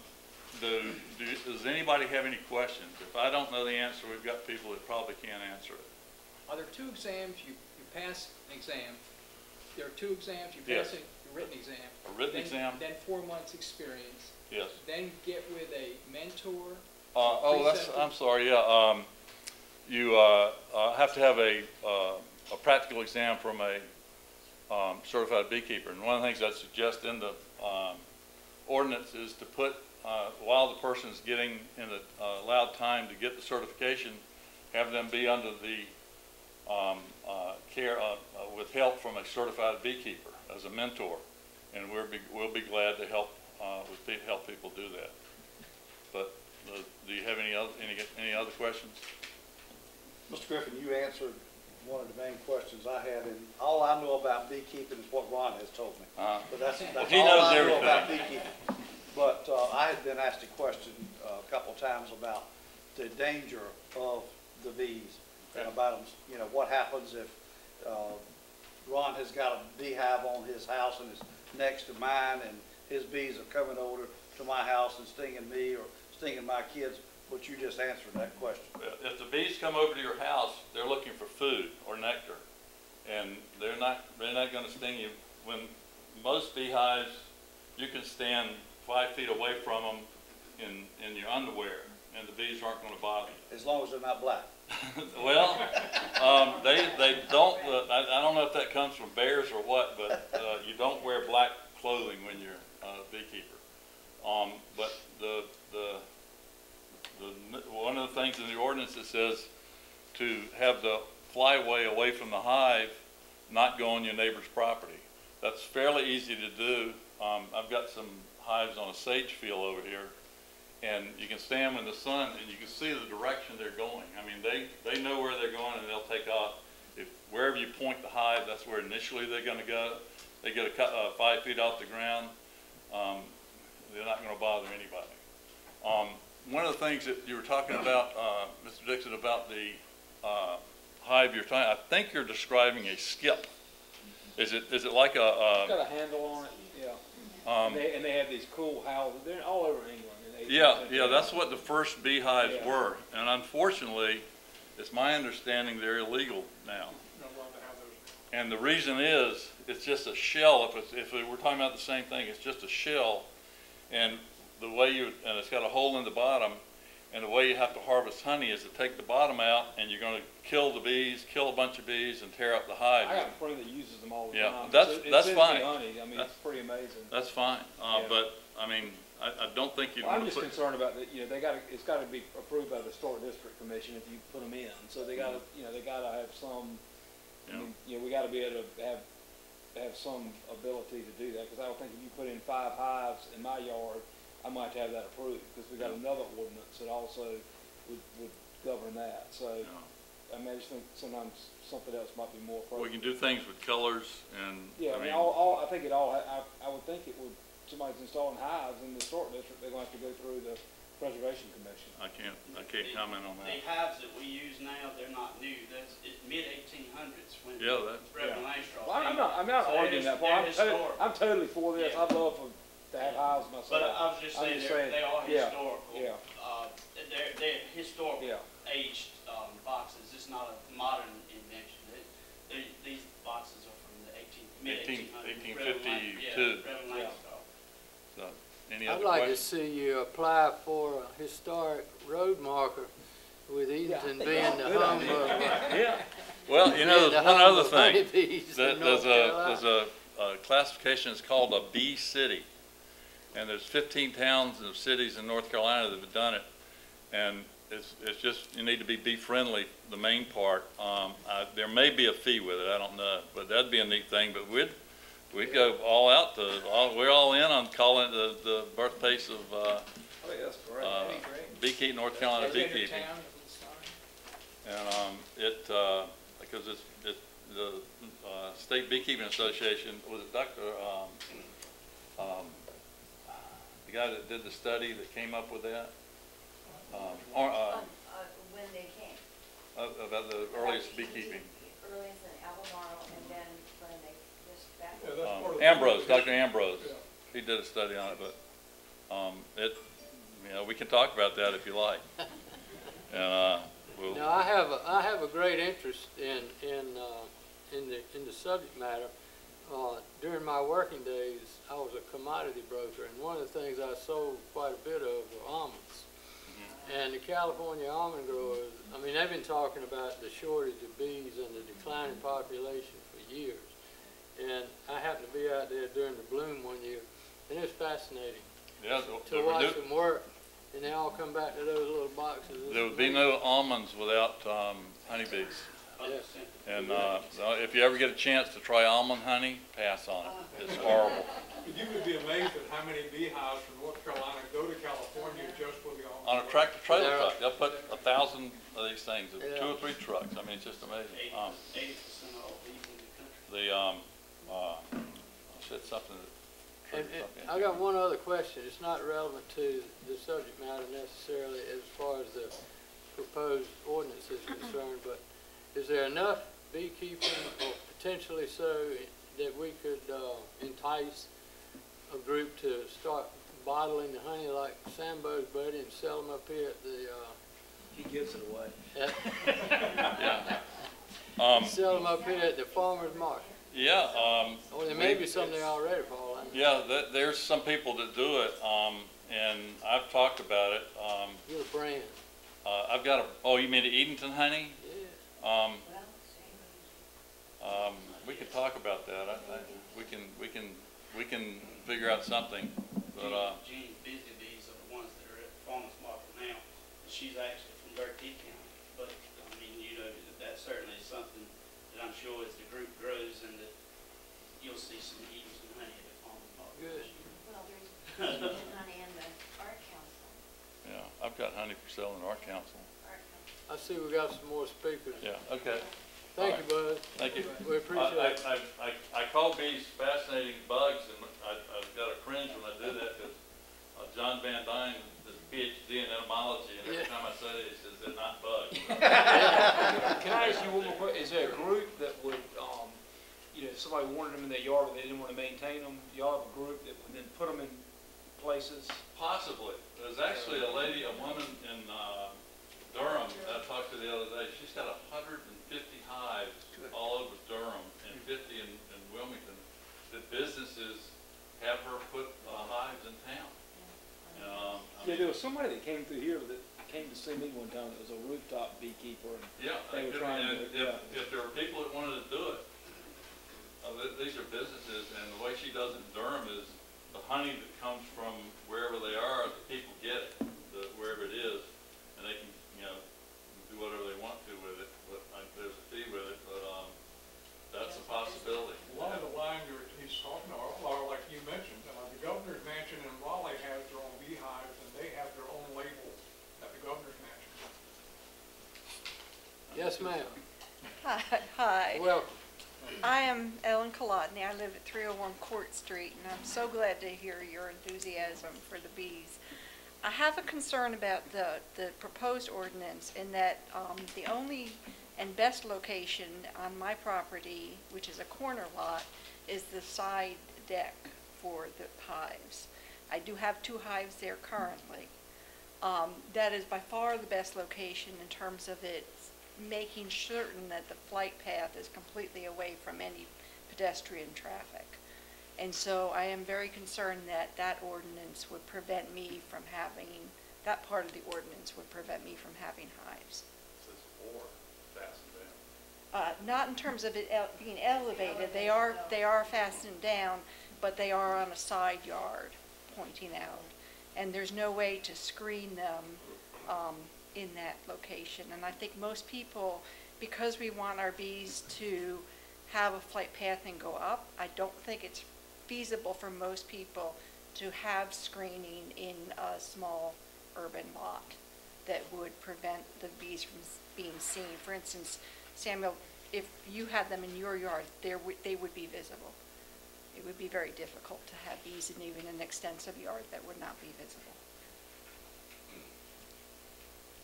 does anybody have any questions? If I don't know the answer, we've got people that probably can't answer it. Are there two exams? You pass an exam. There are two exams. You Yes. pass a written exam. A written exam? Then 4 months experience. Yes. Then get with a mentor. I'm sorry, yeah. You have to have a practical exam from a certified beekeeper. And one of the things I suggest in the ordinance is to put, while the person is getting in the allowed time to get the certification, have them be under the care with help from a certified beekeeper as a mentor. And we'll be glad to help help people do that. But do you have any other questions? Mr. Griffin, you answered one of the main questions I had, and all I know about beekeeping is what Ron has told me. But that's he all knows I know everything about beekeeping. But I had been asked a question a couple times about the danger of the bees, and about, you know, what happens if Ron has got a beehive on his house and it's next to mine, and his bees are coming over to my house and stinging me or stinging my kids. But you just answered that question. If the bees come over to your house, they're looking for food or nectar, and they're not going to sting you. When most beehives, you can stand 5 feet away from them in your underwear, and the bees aren't going to bother you. As long as they're not black. Well, they don't. I don't know if that comes from bears or what, but you don't wear black clothing when you're a beekeeper. But one of the things in the ordinance that says to have the flyway away from the hive not go on your neighbor's property. That's fairly easy to do. I've got some hives on a sage field over here, and you can stand in the sun and you can see the direction they're going. I mean, they know where they're going, and they'll take off. Wherever you point the hive, that's where initially they're going to go. They get 5 feet off the ground. They're not going to bother anybody. One of the things that you were talking about, Mr. Dixon, about the hive you're talking, I think you're describing a skip. Is it like a? It's got a handle on it, yeah. And they have these cool houses. They're all over England. Yeah, that's what the first beehives were. And unfortunately, it's my understanding they're illegal now. And the reason is, it's just a shell. If we were talking about the same thing, it's just a shell. And the way and it's got a hole in the bottom, and the way you have to harvest honey is to take the bottom out, and you're going to kill the bees, kill a bunch of bees, and tear up the hive. I got a friend that uses them all the time. That's fine. Honey. I mean, it's pretty amazing. That's fine. But I mean, I don't think you'd I'm just concerned about that. You know, it's got to be approved by the Historic District Commission if you put them in. So they got to, they got to have some. I mean, we got to be able to have some ability to do that, because I don't think if you put in 5 hives in my yard, I might have that approved, because we got another ordinance that also would govern that. So I mean, I just think sometimes something else might be more We appropriate. can do things with colors and, Yeah, I mean, I think it all, I would think it would, somebody's installing hives in the historic district, they're gonna have to go through the preservation commission. I can't comment on The that. hives that we use now, they're not new, that's mid-1800s when Yeah, that, Reverend Langstroth. Well, I'm not So arguing that they're point. historical. I'm totally for this. Yeah. I'd love to have hives myself. But I was just I'm saying, just they are yeah, historical. yeah. They're historical Yeah. aged boxes, it's not a modern invention. These boxes are from the mid-1800s. 1852. Reverend Yeah. Langstroth. So, any other I'd like to questions? see you apply for a historic road marker with Edenton being the home of. Yeah. Well, you know, being there's the one home other of thing. honeybees in North Carolina. There's a classification, it's called a bee city. And there's 15 towns and cities in North Carolina that have done it. And it's just, you need to be bee friendly, the main part. There may be a fee with it, I don't know, but that'd be a neat thing. But we'd go all out we're all in on calling it the birthplace of, I think that's great. That'd be great. beekeeping, North Carolina Is it in the beekeeping. town of the sign? And because it's the State Beekeeping Association, was it Dr., the guy that did the study that came up with that? When they came. About the earliest beekeeping. Earliest in Albemarle, and then when they just back. Ambrose, Dr. Ambrose, he did a study on it, but we can talk about that if you like. And we'll. Now, I have a great interest in the subject matter. During my working days, I was a commodity broker, and one of the things I sold quite a bit of were almonds. And the California almond growers, I mean, they've been talking about the shortage of bees and the declining population for years. And I happened to be out there during the bloom one year, and it was fascinating to watch them work. And they all come back to those little boxes. There would be no almonds without honeybees. Yes. And if you ever get a chance to try almond honey, pass on it. It's horrible. You would be amazed at how many beehives from North Carolina go to California just for the almond. On a tractor trailer truck, they'll put 1,000 of these things, 2 or 3 trucks. I mean, it's just amazing. 80% of all bees in the country. I said something that. And I got one other question. It's not relevant to the subject matter necessarily as far as the proposed ordinance is concerned, but is there enough beekeeping, or potentially so, that we could entice a group to start bottling the honey like Sambo's buddy and sell them up here at the He gives it away. sell them up here at the farmer's market? Yeah. Or there may be some there already, Paul. Yeah, there's some people that do it, and I've talked about it. You're a brand. I've got oh, you mean the Edenton honey? Yeah. We could talk about that. We can figure out something. But Jeannie Busy Bees are the ones that are at the farmer's market now. She's actually from Berkeley County, but I mean, that's certainly something that I'm sure as the group grows and that you'll see some Edenton honey at the farmer's market. Good. Well, there's Edenton honey in the art council. yeah, I've got honey for sale in our council. I see we got some more speakers. Yeah. Okay. Thank you, Bud. Thank you. We appreciate it. I call bees fascinating bugs, and I've got a cringe when I do that because John Van Dyne is a PhD in entomology, and every time I say it, he says they're not bugs. Can I ask you one more question? Is there a group that would, if somebody wanted them in their yard but they didn't want to maintain them, y'all have a group that would then put them in places? Possibly. There's actually a woman in Durham that I talked to the other day. She's got 150 hives all over Durham and 50 in Wilmington that businesses have her put hives in town. There was somebody that came through here that came to see me one time that was a rooftop beekeeper. And yeah, they were trying to, if there were people that wanted to do it, these are businesses, and the way she does it in Durham is the honey that comes from wherever they are, the people get it, wherever it is, and they can, do whatever they want to with it. But there's a fee with it, but that's a possibility. Along the line he's talking about, or like you mentioned, the governor's mansion in Raleigh has their own beehives, and they have their own label at the governor's mansion. Yes, ma'am. Hi. Welcome. I am Ellen Kolodny. I live at 301 Court Street, and I'm so glad to hear your enthusiasm for the bees. I have a concern about the proposed ordinance in that the only and best location on my property, which is a corner lot, is the side deck for the hives. I do have 2 hives there currently. That is by far the best location in terms of it making certain that the flight path is completely away from any pedestrian traffic. And so I am very concerned that that ordinance would prevent me from having, that part of the ordinance would prevent me from having hives. It says or fastened down. Not in terms of it being elevated. They are fastened down, but they are on a side yard pointing out. And there's no way to screen them in that location. And I think most people, because we want our bees to have a flight path and go up, I don't think it's feasible for most people to have screening in a small urban lot that would prevent the bees from being seen. For instance, Samuel, if you had them in your yard, they would be visible. It would be very difficult to have bees in even an extensive yard that would not be visible.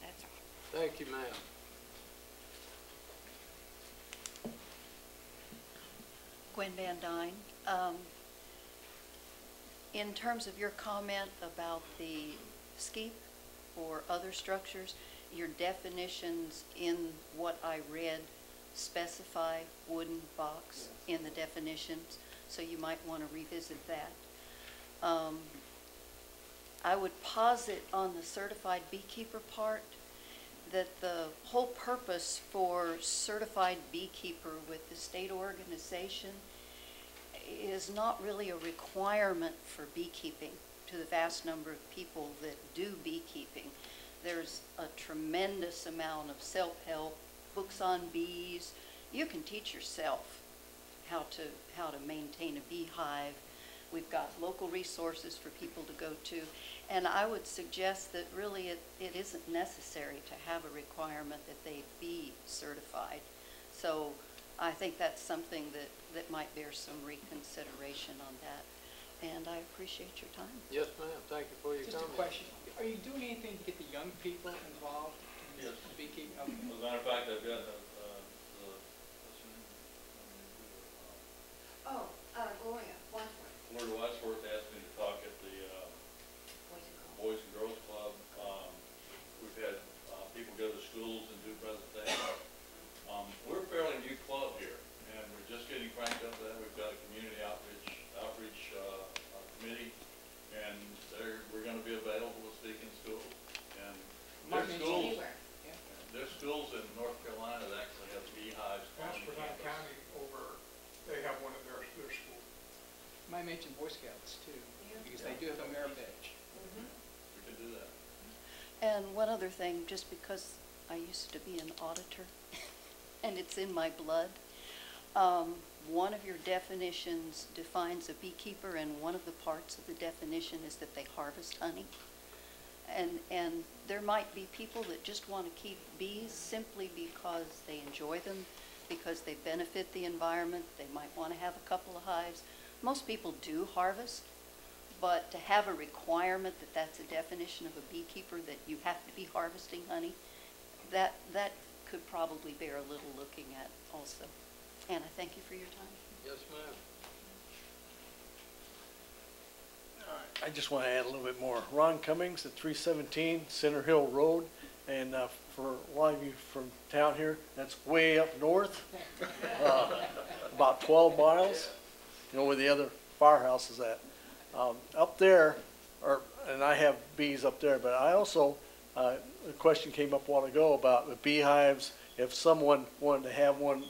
That's all. Thank you, ma'am. Gwen Van Dyne. In terms of your comment about the skeep or other structures, your definitions in what I read specify wooden box in the definitions, so you might want to revisit that. I would posit on the certified beekeeper part that the whole purpose for certified beekeeper with the state organization is not really a requirement for beekeeping to the vast number of people that do beekeeping. There's a tremendous amount of self-help, books on bees. You can teach yourself how to maintain a beehive. We've got local resources for people to go to. And I would suggest that really it isn't necessary to have a requirement that they be certified. So I think that's something that might bear some reconsideration on that. And I appreciate your time. Yes, ma'am. Thank you for your Just comment. a question. Are you doing anything to get the young people involved in Yes. beekeeping? Okay. As a matter of fact, I've got Gloria, Wadsworth. Lord Wadsworth asked me to talk at the Boys and Girls Club. We've had people go to schools and do presentations. We're a fairly new club here, and we're just getting cranked up there. We've got a community outreach committee, and we're going to be available to speak in schools. And there's schools in North Carolina that actually have beehives on Ashford campus. County over, they have one at their school. Might mention Boy Scouts too, because they do have a merit badge. We can do that. And one other thing, just because I used to be an auditor and it's in my blood, one of your definitions defines a beekeeper, and one of the parts of the definition is that they harvest honey. And there might be people that just want to keep bees simply because they enjoy them, because they benefit the environment. They might want to have a couple of hives. Most people do harvest, but to have a requirement that that's a definition of a beekeeper, that you have to be harvesting honey, that could probably bear a little looking at also. And I thank you for your time. Yes, ma'am. I just want to add a little bit more. Ron Cummings at 317 Center Hill Road. And for a lot of you from town here, that's way up north, about 12 miles, you know, where the other firehouse is at. Up there, and I have bees up there, but I also, a question came up a while ago about the beehives. If someone wanted to have one,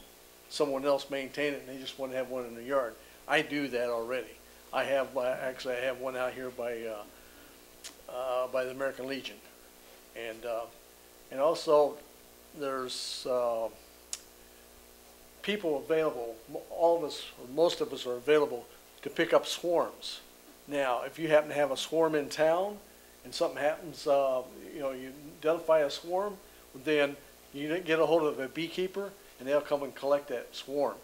someone else maintain it, and they just want to have one in their yard. I do that already. I have, actually, I have one out here by the American Legion. And also, there's people available, all of us, or most of us are available to pick up swarms. Now, if you happen to have a swarm in town and something happens, you know, you identify a swarm, then You get a hold of a beekeeper, and they'll come and collect that swarm.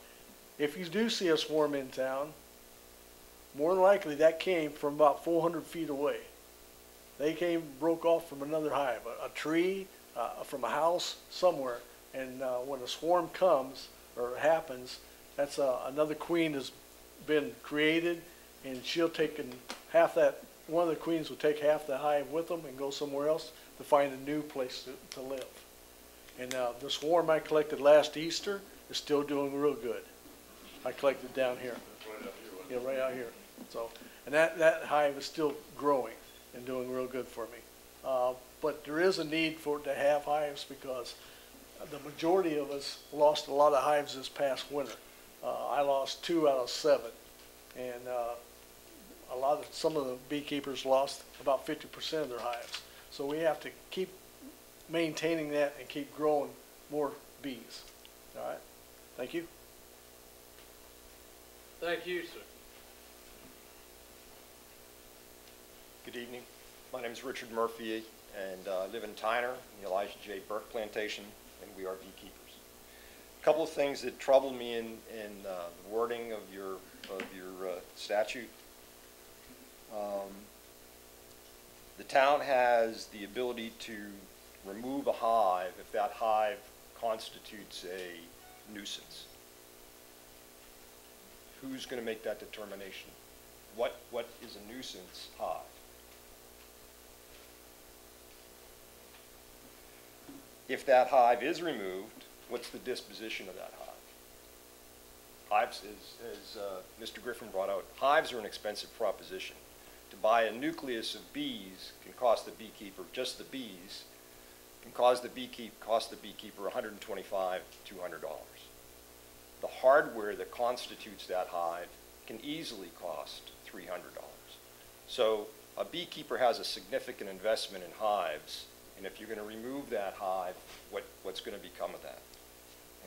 If you do see a swarm in town, more than likely that came from about 400 feet away. They broke off from another hive, a tree, from a house, somewhere. And when a swarm comes or happens, that's another queen has been created, and she'll take half that. One of the queens will take half the hive with them and go somewhere else to find a new place to live. And the swarm I collected last Easter is still doing real good. I collected down here. Yeah, right out here. So, and that hive is still growing and doing real good for me. But there is a need to have hives because the majority of us lost a lot of hives this past winter. I lost 2 out of 7, and some of the beekeepers lost about 50% of their hives. So we have to keep maintaining that and keep growing more bees. All right. Thank you. Thank you, sir. Good evening. My name is Richard Murphy, and I live in Tyner, in the Elijah J. Burke Plantation, and we are beekeepers. A couple of things that trouble me in the wording of your statute. The town has the ability to remove a hive if that hive constitutes a nuisance. Who's going to make that determination? What is a nuisance hive? If that hive is removed, what's the disposition of that hive? Hives, as Mr. Griffin brought out, hives are an expensive proposition. To buy a nucleus of bees can cost the beekeeper, just the bees, can cost the beekeeper $125 to $200. The hardware that constitutes that hive can easily cost $300. So a beekeeper has a significant investment in hives, and if you're going to remove that hive, what's going to become of that?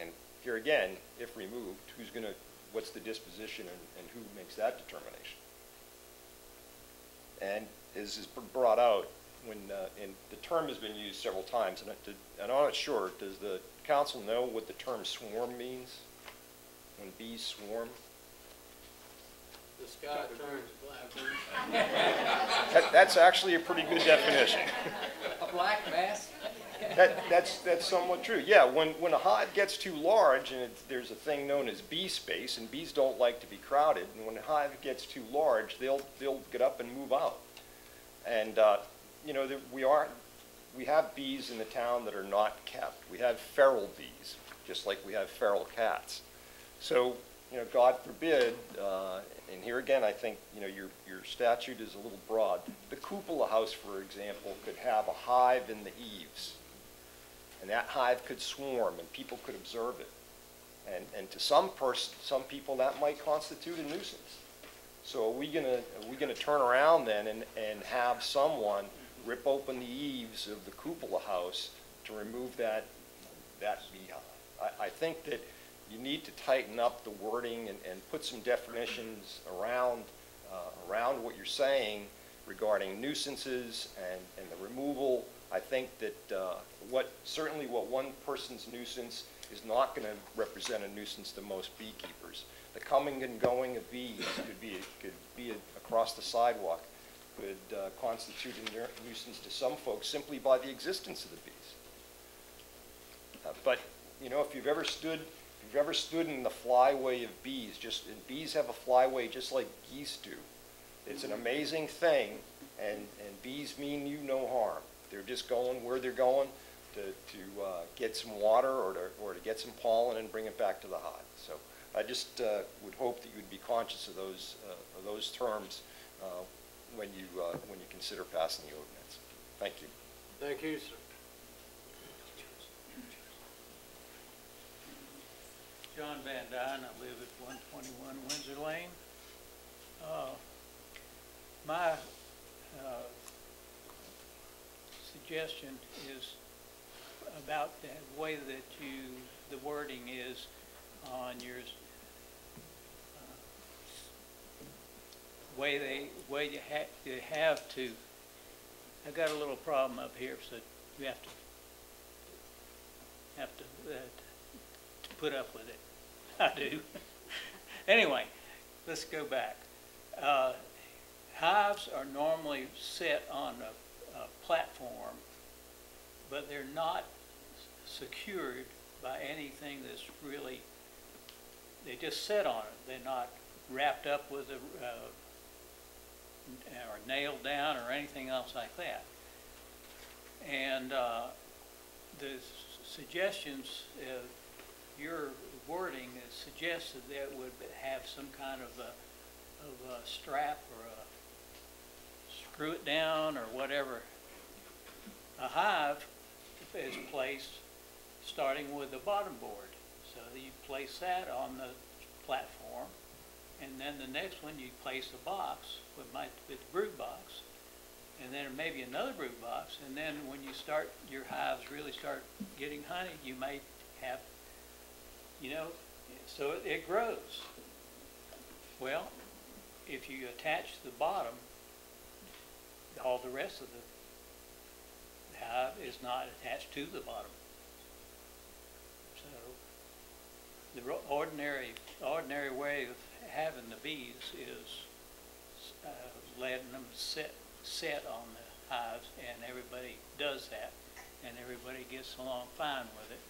And here again, if removed, what's the disposition and who makes that determination? And as is brought out, and the term has been used several times, and I'm not sure, does the council know what the term swarm means? When bees swarm? The sky turns black. That's actually a pretty good definition. A black mass? That's somewhat true. Yeah, when a hive gets too large, and there's a thing known as bee space, and bees don't like to be crowded, and when a hive gets too large, they'll get up and move out. And we have bees in the town that are not kept. We have feral bees, just like we have feral cats. So, God forbid, and here again, I think, your statute is a little broad. The cupola house, for example, could have a hive in the eaves, and that hive could swarm, and people could observe it. And to some people, that might constitute a nuisance. So are we gonna turn around then and have someone rip open the eaves of the cupola house to remove that beehive? I think that you need to tighten up the wording and put some definitions around what you're saying regarding nuisances and the removal. I think that certainly what one person's nuisance is not going to represent a nuisance to most beekeepers. The coming and going of bees could be across the sidewalk, could constitute a nuisance to some folks simply by the existence of the bees. But if you've ever stood in the flyway of bees, and bees have a flyway just like geese do. It's an amazing thing, and bees mean you no harm. They're just going where they're going to get some water or to get some pollen and bring it back to the hive. So I just would hope that you would be conscious of those terms when you consider passing the ordinance. Thank you. Thank you, sir. John Van Dyne, I live at 121 Windsor Lane. My suggestion is about the way that the wording is on yours, you have to. I've got a little problem up here, so you have to have to put up with it. I do. Anyway, let's go back. Hives are normally set on a platform, but they're not secured by anything that's really, they just sit on it. They're not wrapped up with or nailed down or anything else like that. And the suggestions, your wording is suggested that it would have some kind of a strap or a screw it down or whatever. A hive is placed starting with the bottom board. So you place that on the platform, and then the next one you place a box with the brood box, and then maybe another brood box, and then when you start, your hives really start getting honey, you may have, so it grows. Well, if you attach the bottom, all the rest of the hive is not attached to the bottom. So the ordinary way of having the bees is letting them set on the hives, and everybody does that, and everybody gets along fine with it.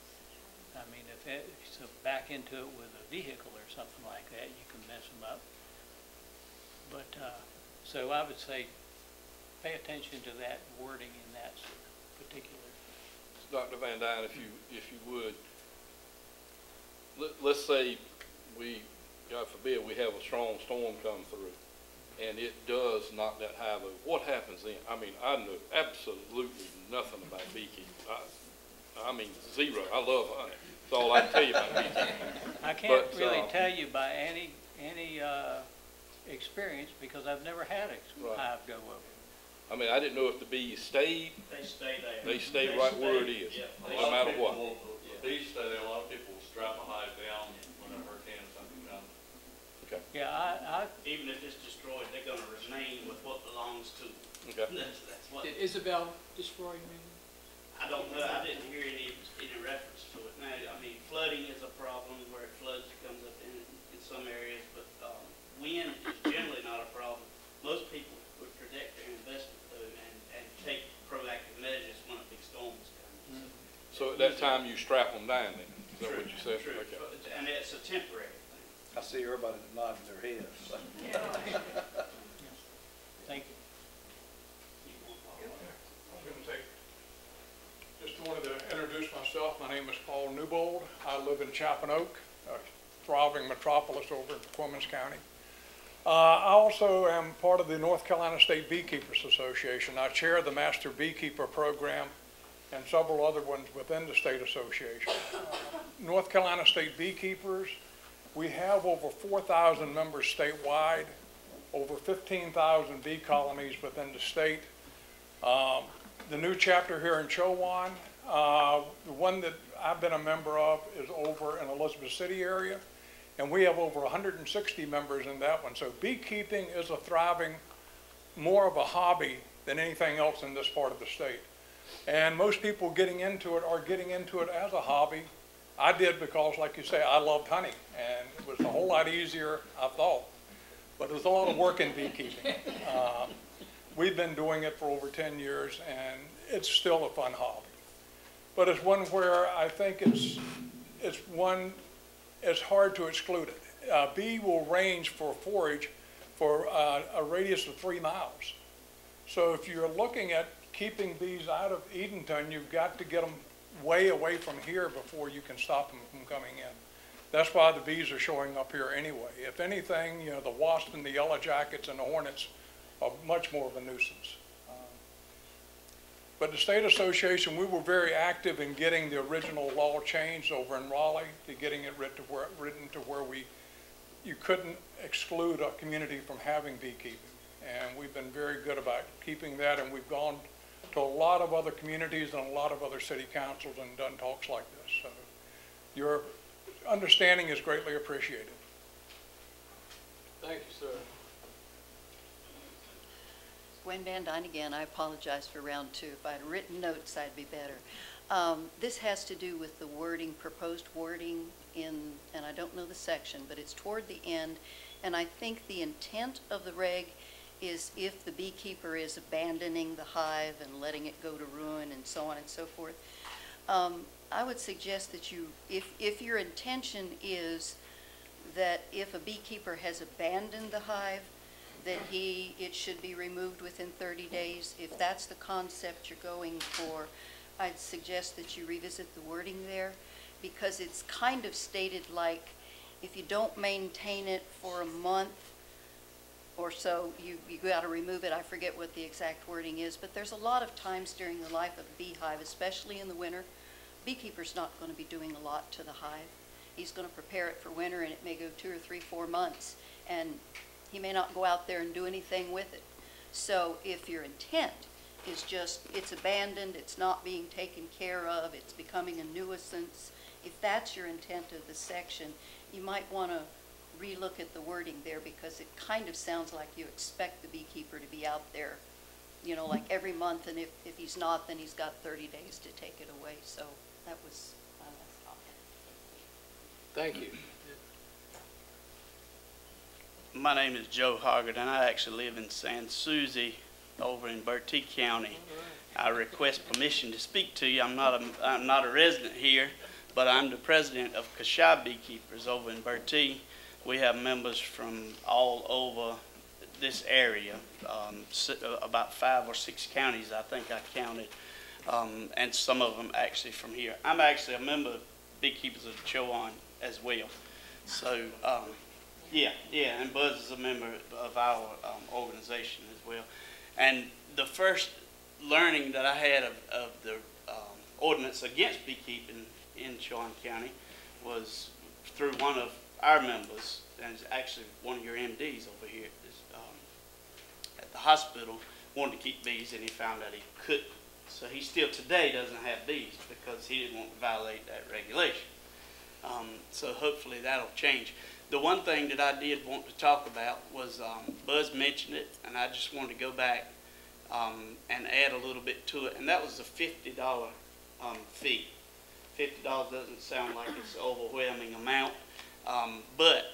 I mean, if you back into it with a vehicle or something like that, you can mess them up. But so I would say pay attention to that wording in that particular. Dr. Van Dyne, if you would, let's say we, God forbid, we have a strong storm come through, and it does knock that hive over. What happens then? I mean, I know absolutely nothing about beekeeping. I mean, zero. I love honey. That's all I can tell you about beekeeping. I can't really tell you by any experience because I've never had a hive go over. I mean, I didn't know if the bees stayed. They stay there. They stay right where it is, no matter what. The bees stay there. A lot of people will strap a hive down when a hurricane or something comes. Okay. Yeah, even if it's destroyed, they're going to remain with what belongs to them. Okay. That's what. Did Isabel destroy me? I don't know. I didn't hear any reference to it. Now, I mean, flooding is a problem where it floods, it comes up in some areas, but wind is generally not a problem. Most people would protect their investment though and take proactive measures when a big storm is coming. So at that time you strap them down then? Is that what you said? True. Okay. And it's a temporary thing. I see everybody nodding their heads. thank you. I'm going to just wanted to introduce myself. My name is Paul Newbold. I live in Chapin Oak, a thriving metropolis over in Cummins County. I also am part of the North Carolina State Beekeepers Association. I chair the Master Beekeeper Program and several other ones within the state association. North Carolina State Beekeepers, we have over 4,000 members statewide, over 15,000 bee colonies within the state. The new chapter here in Chowan, the one that I've been a member of is over in Elizabeth City area, and we have over 160 members in that one. So beekeeping is a thriving, more of a hobby than anything else in this part of the state. And most people getting into it are getting into it as a hobby. I did because, like you say, I loved honey, and it was a whole lot easier, I thought. But there's a lot of work in beekeeping. We've been doing it for over 10 years, and it's still a fun hobby. But it's one where I think it's hard to exclude it. A bee will range for forage for a radius of 3 miles. So if you're looking at keeping bees out of Edenton, you've got to get them way away from here before you can stop them from coming in. That's why the bees are showing up here anyway. If anything, the wasps and the yellow jackets and the hornets are much more of a nuisance. But the state association, we were very active in getting the original law changed over in Raleigh, to getting it written to where you couldn't exclude a community from having beekeeping. And we've been very good about keeping that, and we've gone to a lot of other communities and a lot of other city councils and done talks like this. So your understanding is greatly appreciated. Thank you, sir. Gwen Van Dyne again. I apologize for round two. If I had written notes, I'd be better. This has to do with the wording, proposed wording in, and I don't know the section, but it's toward the end. And I think the intent of the reg is if the beekeeper is abandoning the hive and letting it go to ruin and so on and so forth. I would suggest that you, if your intention is that if a beekeeper has abandoned the hive, that it should be removed within 30 days. If that's the concept you're going for, I'd suggest that you revisit the wording there, because it's kind of stated like if you don't maintain it for a month or so, you got to remove it. I forget what the exact wording is, but there's a lot of times during the life of a beehive, especially in the winter, beekeeper's not going to be doing a lot to the hive. He's going to prepare it for winter, and it may go 2 or 3, 4 months, and he may not go out there and do anything with it. So if your intent is just it's abandoned, it's not being taken care of, it's becoming a nuisance, if that's your intent of the section, you might want to relook at the wording there, because it kind of sounds like you expect the beekeeper to be out there, you know, like every month, and if he's not, then he's got 30 days to take it away. So that was my last comment. Thank you. My name is Joe Hoggart, and I actually live in San Souci over in Bertie County. I request permission to speak to you. I'm not a resident here, but I'm the president of Kasha Beekeepers over in Bertie. We have members from all over this area, about 5 or 6 counties I think I counted, and some of them actually from here. I'm actually a member of Beekeepers of Chowan as well. So yeah, and Buzz is a member of our organization as well. And the first learning that I had of the ordinance against beekeeping in Chowan County was through one of our members, and it's actually one of your MDs over here at the hospital, wanted to keep bees, and he found out he couldn't. So he still today doesn't have bees because he didn't want to violate that regulation. So hopefully that'll change. The one thing that I did want to talk about was Buzz mentioned it, and I just wanted to go back and add a little bit to it, and that was the $50 fee. $50 doesn't sound like it's an overwhelming amount, but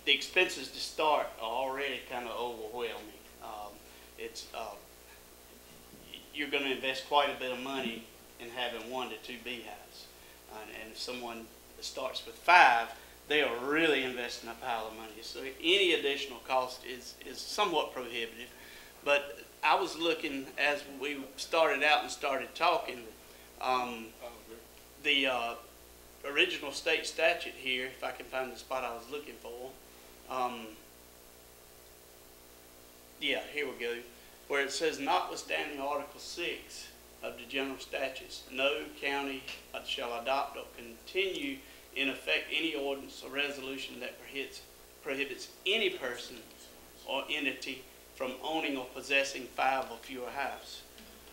the expenses to start are already kind of overwhelming. You're going to invest quite a bit of money in having 1 to 2 beehives, and if someone starts with 5, they are really investing a pile of money. So any additional cost is somewhat prohibitive. But I was looking as we started out and started talking, the original state statute here, if I can find the spot I was looking for, yeah, here we go, where it says, notwithstanding Article 6 of the general statutes, no county shall adopt or continue in effect any ordinance or resolution that prohibits any person or entity from owning or possessing 5 or fewer hives.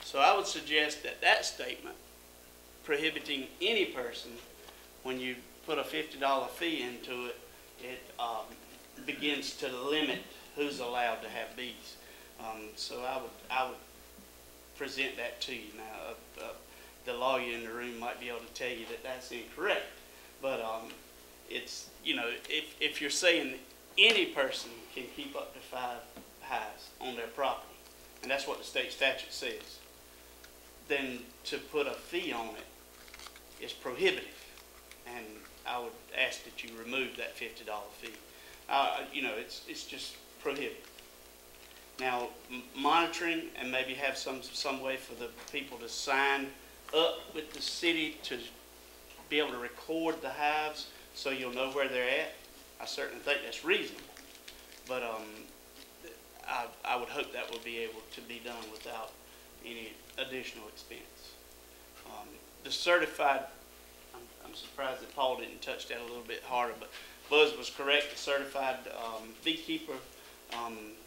So I would suggest that that statement, prohibiting any person, when you put a $50 fee into it, it begins to limit who's allowed to have bees. So I would present that to you. Now, the lawyer in the room might be able to tell you that that's incorrect, but it's, you know, if you're saying any person can keep up to 5 hives on their property, and that's what the state statute says, then to put a fee on it is prohibitive, and I would ask that you remove that $50 fee. You know, it's just prohibitive. Now, monitoring, and maybe have some way for the people to sign up with the city to be able to record the hives so you'll know where they're at. I certainly think that's reasonable, but I would hope that would be able to be done without any additional expense. The certified, I'm surprised that Paul didn't touch that a little bit harder, but Buzz was correct. The certified beekeeper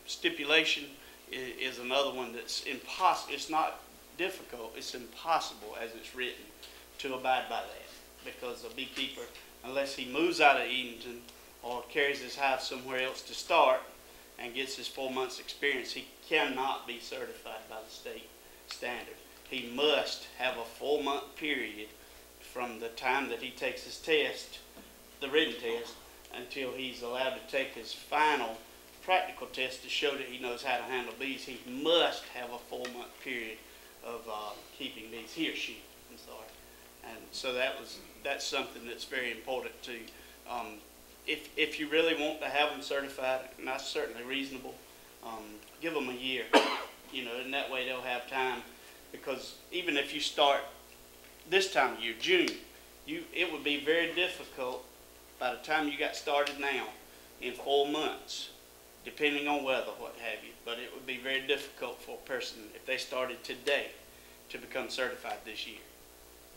stipulation is another one that's impossible. It's not difficult, it's impossible as it's written to abide by that, because a beekeeper, unless he moves out of Edenton or carries his hive somewhere else to start and gets his 4 months experience, he cannot be certified by the state standard. He must have a 4-month period from the time that he takes his test, the written test, until he's allowed to take his final practical test to show that he knows how to handle bees. He must have a 4-month period of keeping bees, he or she, I'm sorry. And so that's something that's very important too. If you really want to have them certified, and that's certainly reasonable, give them a year, and that way they'll have time. Because even if you start this time of year, June, it would be very difficult by the time you got started now in 4 months, depending on weather, what have you. But it would be very difficult for a person, if they started today, to become certified this year.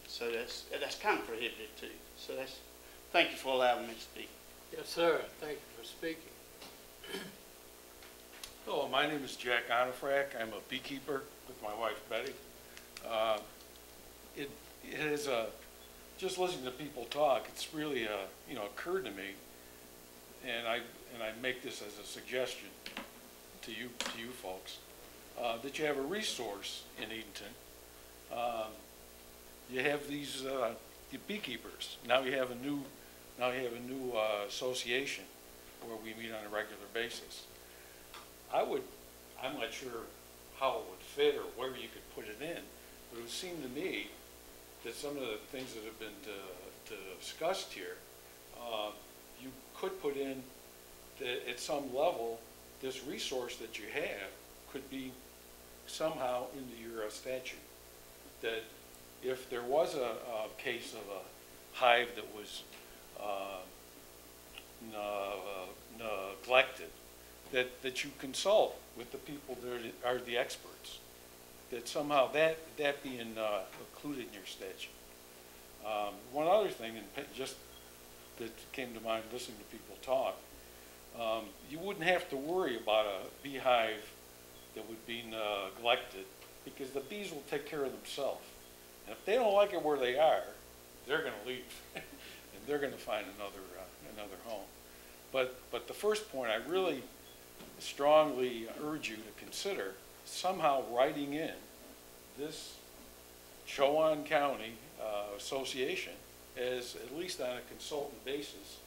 So that's kind of prohibited too. So thank you for allowing me to speak. Yes, sir. Thank you for speaking. Hello, my name is Jack Onifrak. I'm a beekeeper with my wife Betty. It has just listening to people talk, it's really occurred to me, and I make this as a suggestion to you folks, that you have a resource in Edenton. You have these the beekeepers. Now you have a new association where we meet on a regular basis. I'm not sure how it would fit or where you could put it in, but it would seem to me that some of the things that have been discussed here, you could put in that at some level, this resource that you have could be somehow into your statute. That if there was a case of a hive that was neglected, that you consult with the people that are the experts. That somehow that being included in your statute. One other thing, and just that came to mind listening to people talk, you wouldn't have to worry about a beehive that would be neglected because the bees will take care of themselves. And if they don't like it where they are, they're going to leave, and they're going to find another home. But the first point, I really strongly urge you to consider somehow writing in this Chowan County Association as at least on a consultant basis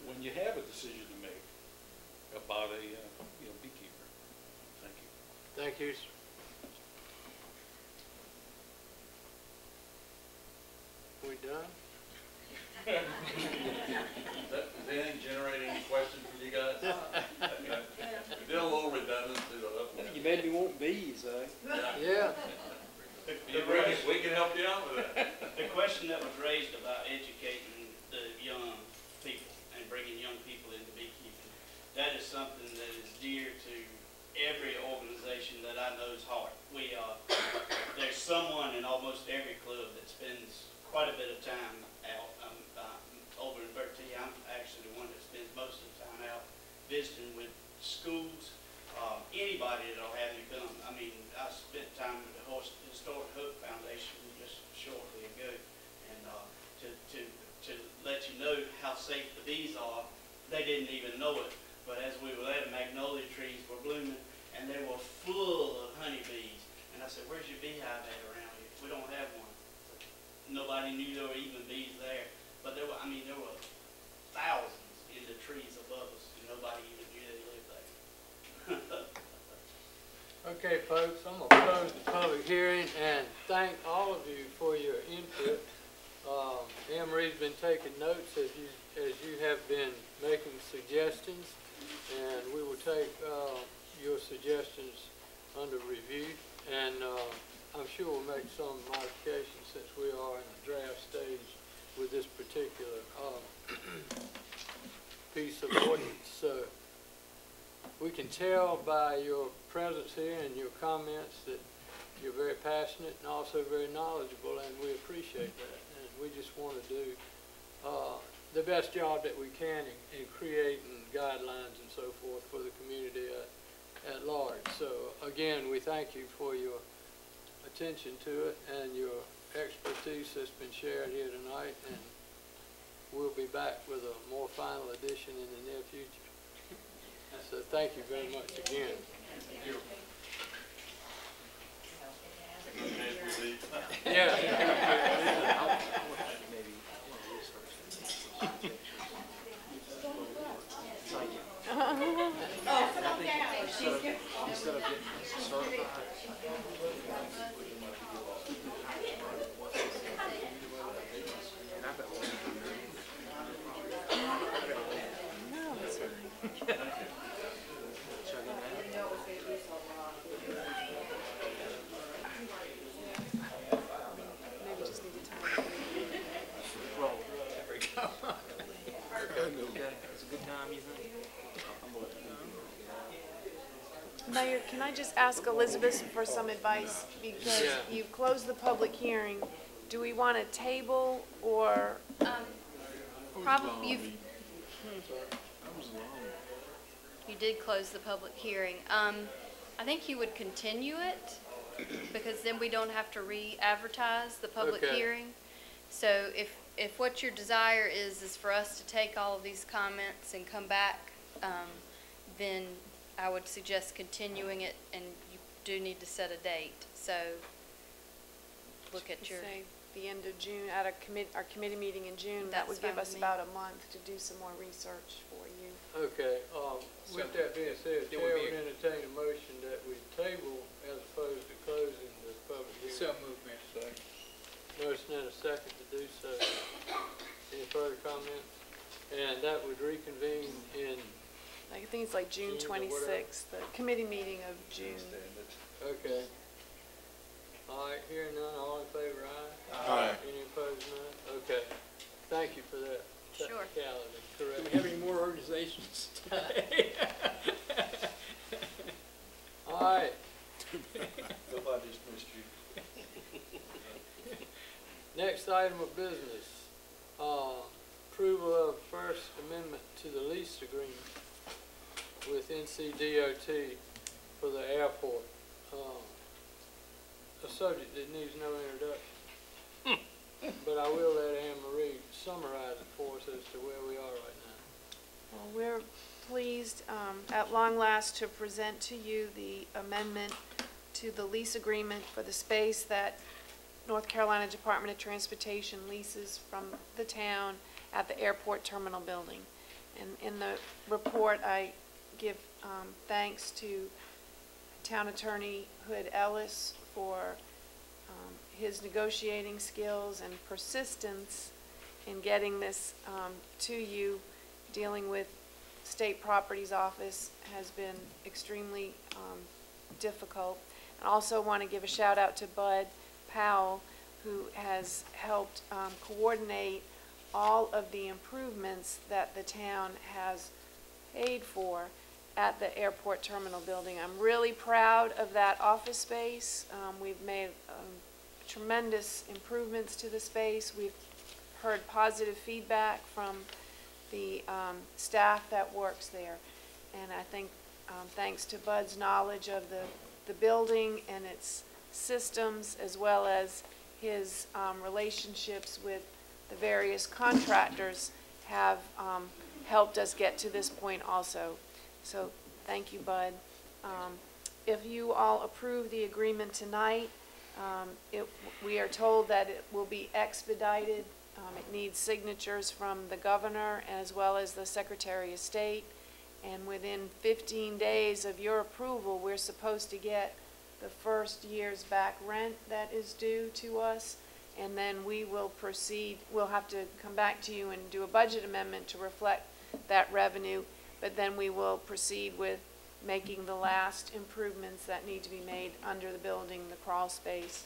when you have a decision to make about a beekeeper. Thank you. Thank you. We done? Does anything generate any questions from you guys? We did a little redundancy. You made me want bees, eh? Yeah. We can help you out with that. The question that was raised about educating the young people and bringing young people into beekeeping, that is something that is dear to every organization that I know's heart. There's someone in almost every club that spends quite a bit of time out. Over in Bertie, I'm actually the one that spends most of the time out visiting with schools. Anybody that'll have me come. I mean, I spent time with the Historic Hope Foundation just shortly ago, and to let you know how safe the bees are. They didn't even know it, but as we were there, magnolia trees were blooming, and they were full of honeybees. And I said, "Where's your beehive at around here? We don't have one." Nobody knew there were even bees there, but there were thousands in the trees above us, and nobody even knew they lived there. Okay, folks, I'm going to close the public hearing and thank all of you for your input. Anne-Marie's been taking notes as you have been making suggestions, and we will take your suggestions under review, and I'm sure we'll make some modifications since we are in the draft stage with this particular piece of ordinance. So we can tell by your presence here and your comments that you're very passionate and also very knowledgeable, and we appreciate that. And we just want to do the best job that we can in creating guidelines and so forth for the community at large. So again, we thank you for your attention to it and your expertise that's been shared here tonight, and we'll be back with a more final edition in the near future. So thank you very much again. Yeah. Instead of getting certified. No, it's fine. Maybe just need to time it. Roll. There we go. Okay, it's a good time, you think? Mayor, can I just ask Elizabeth for some advice? Because Yeah. you've closed the public hearing. Do we want a table or, Probably, you did close the public hearing. I think you would continue it, because then we don't have to re-advertise the public Okay. hearing. So if what your desire is for us to take all of these comments and come back, then I would suggest continuing it, and you do need to set a date. So look at your, say, the end of June, at our committee meeting in June? That That's would give fine us with me. about a month to do some more research for you. Okay, with that being said, There Chair would be would entertain a motion that we table as opposed to closing the public hearing. So moved, Mayor. Motion and a second to do so. Any further comments? And that would reconvene in, I think it's like June June or whatever. 26th, the committee meeting of June. okay. All right, hearing none, all in favor, aye? Aye. Any opposed, none? Okay. Thank you for that. Sure. Technicality, Do we correct. have any more organizations today? All right, Nobody dismissed you. next item of business, approval of First Amendment to the lease agreement with NCDOT for the airport. A subject that needs no introduction. But I will let Anne Marie summarize it for us as to where we are right now. Well, we're pleased at long last to present to you the amendment to the lease agreement for the space that North Carolina Department of Transportation leases from the town at the airport terminal building. And in the report, I give thanks to Town Attorney Hood Ellis for his negotiating skills and persistence in getting this to you. Dealing with State Properties Office has been extremely difficult. I also want to give a shout out to Bud Powell, who has helped coordinate all of the improvements that the town has paid for at the airport terminal building. I'm really proud of that office space. We've made tremendous improvements to the space. We've heard positive feedback from the staff that works there. And I think thanks to Bud's knowledge of the building and its systems, as well as his relationships with the various contractors, have helped us get to this point also. So thank you, Bud. If you all approve the agreement tonight, we are told that it will be expedited. It needs signatures from the governor as well as the Secretary of State. And within 15 days of your approval, we're supposed to get the first year's back rent that is due to us. And then we will proceed. We'll have to come back to you and do a budget amendment to reflect that revenue. But then we will proceed with making the last improvements that need to be made under the building, the crawl space.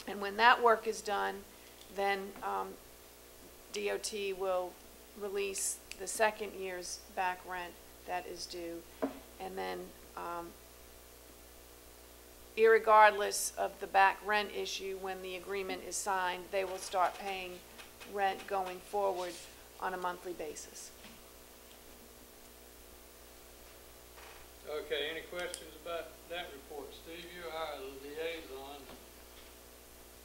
And when that work is done, then DOT will release the second year's back rent that is due. And then irregardless of the back rent issue, when the agreement is signed, they will start paying rent going forward on a monthly basis. Okay, any questions about that report? Steve, you're our liaison.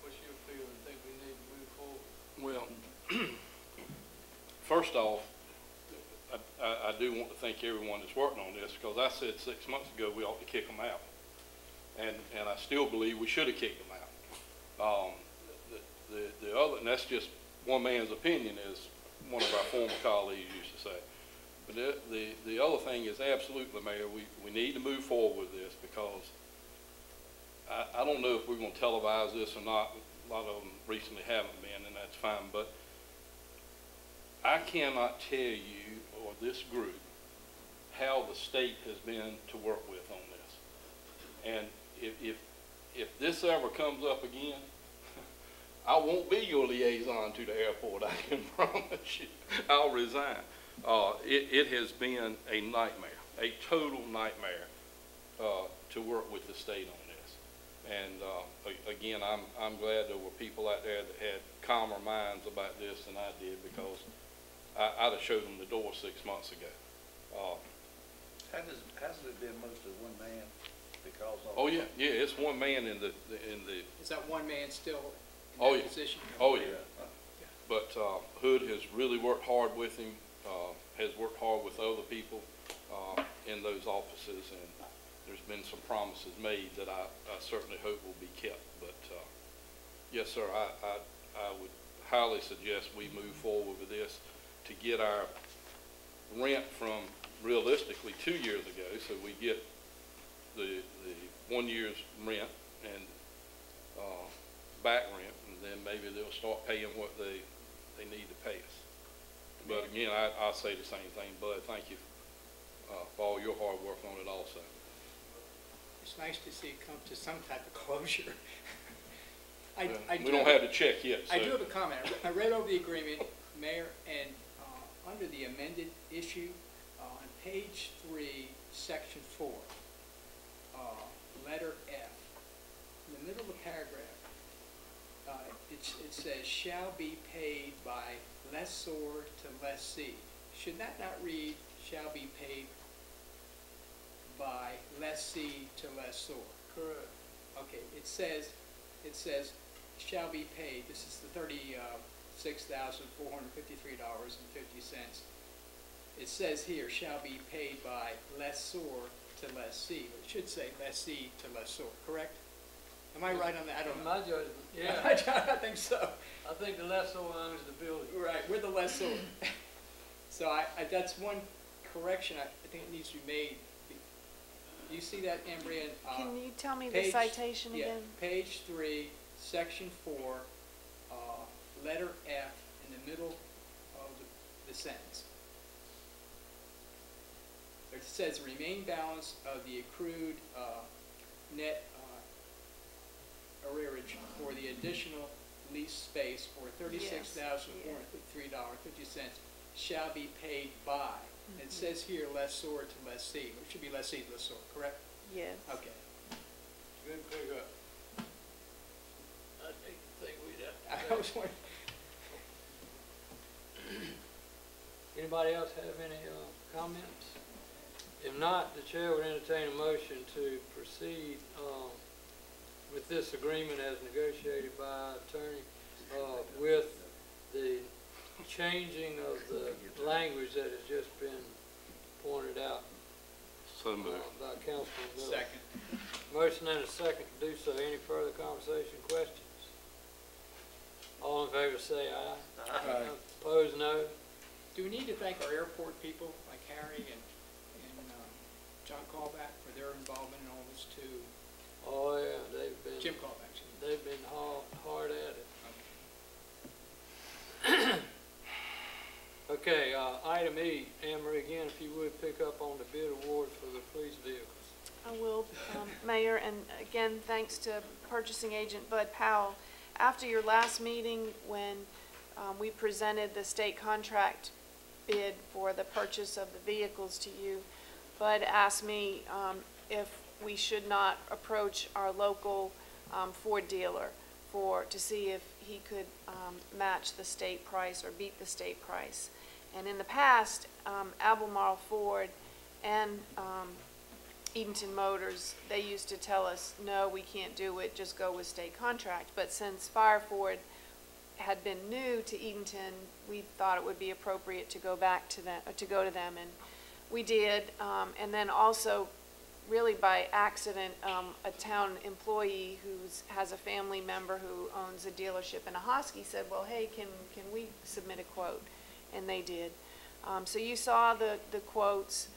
What's your feeling? Think we need to move forward? Well, first off, I do want to thank everyone that's working on this, because I said 6 months ago we ought to kick them out. And I still believe we should have kicked them out. The other, and that's just one man's opinion, as one of our former colleagues used to say. But the other thing is absolutely, Mayor, we need to move forward with this, because I don't know if we're going to televise this or not. A lot of them recently haven't been, and that's fine. But I cannot tell you, or this group, how the state has been to work with on this. And if this ever comes up again, I won't be your liaison to the airport, I can promise you. I'll resign. It has been a nightmare, a total nightmare, to work with the state on this. And again, I'm glad there were people out there that had calmer minds about this than I did, because I'd have showed them the door 6 months ago. Hasn't it been mostly one man because of? Oh yeah, it's one man in the. Is that one man still Oh in yeah. that position? Oh yeah. But Hood has really worked hard with him. Has worked hard with other people in those offices, and there's been some promises made that I certainly hope will be kept. But yes, sir, I would highly suggest we move forward with this to get our rent from realistically 2 years ago, so we get the 1 year's rent and back rent, and then maybe they'll start paying what they need to pay us. But again, I'll say the same thing, Bud. Thank you for all your hard work on it also. It's nice to see it come to some type of closure. We don't have the check yet. So. I do have a comment. I read over the agreement, Mayor, and under the amended issue, on page 3, section 4, letter F, in the middle of the paragraph, it says, shall be paid by lessor to lessee. Should that not read, shall be paid by lessee to lessor? Correct. Okay, it says, shall be paid, this is the $36,453.50. It says here, shall be paid by lessor to lessee. It should say lessee to lessor, correct? Am I right on that? I don't In know. my judgment, yeah. I think so. I think the lessor owns the building. Right, we're the lessor. So that's one correction I think it needs to be made. You see that, Ambria? Can you tell me the citation again? Yeah, page 3, section 4, letter F in the middle of the sentence. It says remaining balance of the accrued net arrearage for the additional lease space for $36,453.50 shall be paid by. It says here lessor to lessee. It should be lessee to lessor, correct? Yes. Okay. Good pickup. I think we'd have to. I was wondering. Anybody else have any comments? If not, the chair would entertain a motion to proceed with this agreement as negotiated by our attorney with the changing of the language that has just been pointed out So moved. by Councilman Miller. Second. Motion and a second to do so. Any further conversation, questions? All in favor say aye. Aye. Opposed, no. Do we need to thank our airport people like Harry and John Callback for their involvement in all this too? Oh yeah, they've been. Jim Callback. They've been hard at it. Okay, item E, Anne Marie, again, if you would pick up on the bid award for the police vehicles. I will, Mayor, and again, thanks to purchasing agent Bud Powell. After your last meeting, when we presented the state contract bid for the purchase of the vehicles to you, Bud asked me if we should not approach our local Ford dealer to see if he could match the state price or beat the state price. And in the past, Albemarle Ford and Edenton Motors, they used to tell us, no, we can't do it, just go with state contract. But since Fire Ford had been new to Edenton, we thought it would be appropriate to go back to them, to go to them, and we did. And then also, really by accident, a town employee who has a family member who owns a dealership in Ahoskie said, well, hey, can we submit a quote? And they did. So you saw the quotes.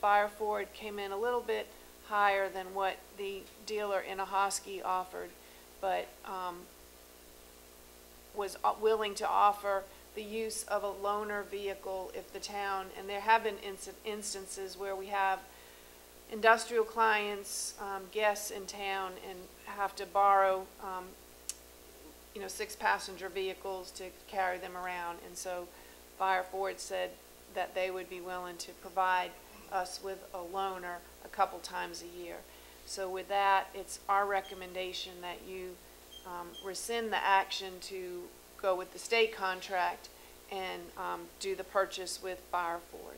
Fire Ford came in a little bit higher than what the dealer in Ahoskie offered, but was willing to offer the use of a loaner vehicle if the town, and there have been instances where we have industrial clients, guests in town, and have to borrow, 6-passenger vehicles to carry them around. And so Fire Ford said that they would be willing to provide us with a loaner a couple times a year. So with that, it's our recommendation that you rescind the action to go with the state contract and do the purchase with Fire Ford.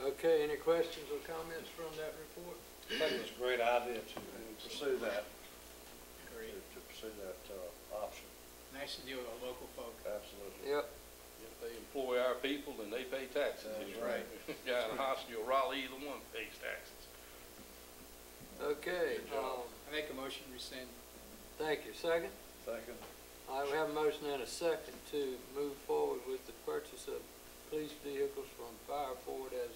Okay, any questions or comments from that report? I think it was a great idea to pursue that, to pursue that option. Nice to deal with our local folk. Absolutely. Yep. If they employ our people, then they pay taxes. That's right. Guy in Ahoskie or Raleigh, either one pays taxes. Okay. I make a motion to rescind. Thank you. Second? Second. All right, we have a motion and a second to move forward with the purchase of police vehicles from Fire Ford as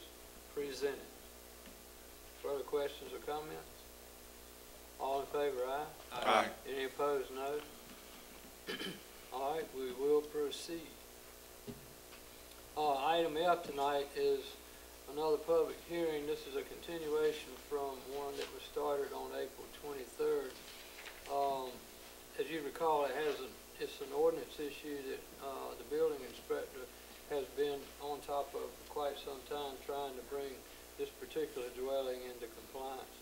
presented. Further questions or comments? All in favor, aye? Aye. Any opposed, no? All right, we will proceed. Item F tonight is another public hearing. This is a continuation from one that was started on April 23rd. As you recall, it's an ordinance issue that the building inspector has been on top of for quite some time, trying to bring this particular dwelling into compliance.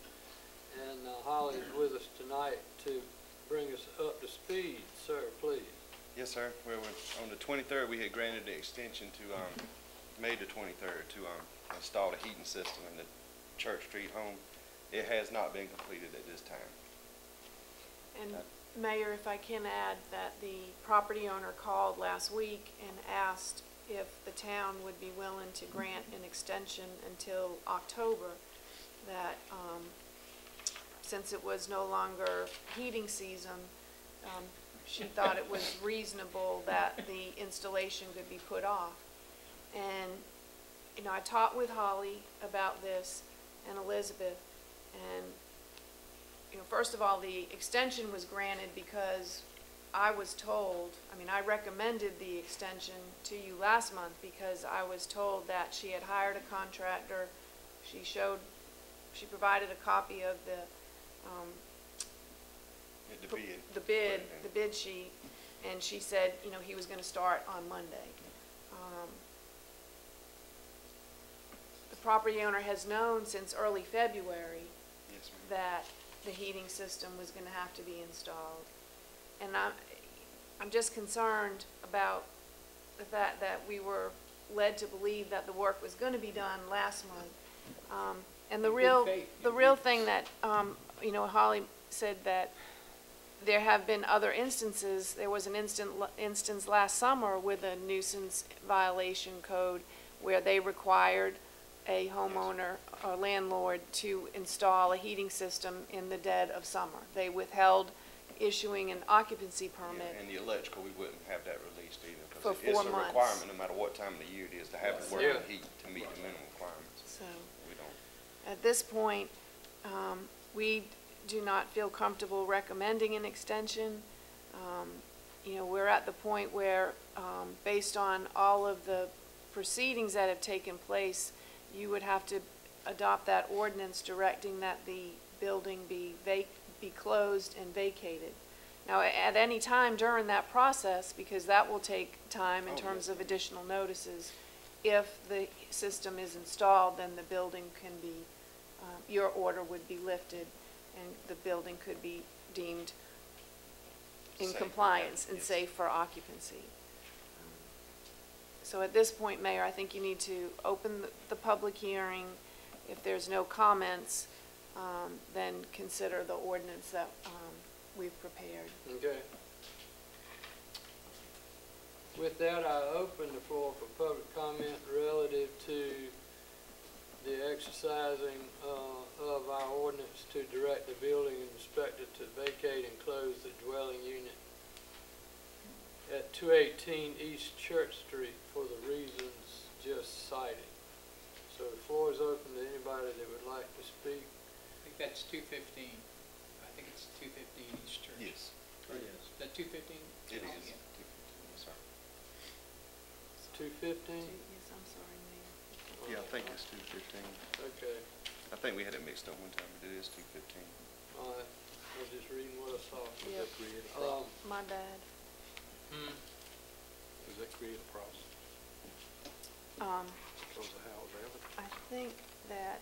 And Holly is with us tonight to bring us up to speed. Sir, please. Yes, sir. Well, on the 23rd, we had granted the extension to May the 23rd to install the heating system in the Church Street home. It has not been completed at this time. And Mayor, if I can add that the property owner called last week and asked if the town would be willing to grant an extension until October, that since it was no longer heating season, she thought it was reasonable that the installation could be put off. And, I talked with Holly about this and Elizabeth, and, first of all, the extension was granted because I was told, I recommended the extension to you last month because I was told that she had hired a contractor. She provided a copy of the bid sheet, and she said, he was going to start on Monday. The property owner has known since early February that the heating system was going to have to be installed. And I'm just concerned about the fact that we were led to believe that the work was going to be done last month. And the real thing that, Holly said that there have been other instances. There was an instance last summer with a nuisance violation code where they required a homeowner or landlord to install a heating system in the dead of summer. They withheld issuing an occupancy permit. Yeah, and the electrical, we wouldn't have that released either, for because 4 it's a months. requirement no matter what time of the year it is to have the working heat to meet the minimum requirements. So we don't. at this point, we do not feel comfortable recommending an extension. We're at the point where, based on all of the proceedings that have taken place, you would have to adopt that ordinance directing that the building be closed and vacated. Now, at any time during that process, because that will take time in terms of additional notices, if the system is installed, then the building can be, your order would be lifted, and the building could be deemed in compliance and safe for occupancy. So at this point, Mayor, I think you need to open the public hearing. If there's no comments, then consider the ordinance that we've prepared. Okay. With that, I open the floor for public comment relative to the exercising of our ordinance to direct the building inspector to vacate and close the dwelling unit at 218 East Church Street for the reasons just cited. So the floor is open to anybody that would like to speak. I think that's 215. I think it's 215 East Church. Yes. It is. Is that 215? It is. Yeah. 215, sorry. 215? Yes, I'm sorry, Mayor. Yeah, I think it's 215. Okay. I think we had it mixed up one time, but it is 215. All right. I was just reading what I saw. Yep. My bad. Does that create a problem? Because of how it's advertised? I think that,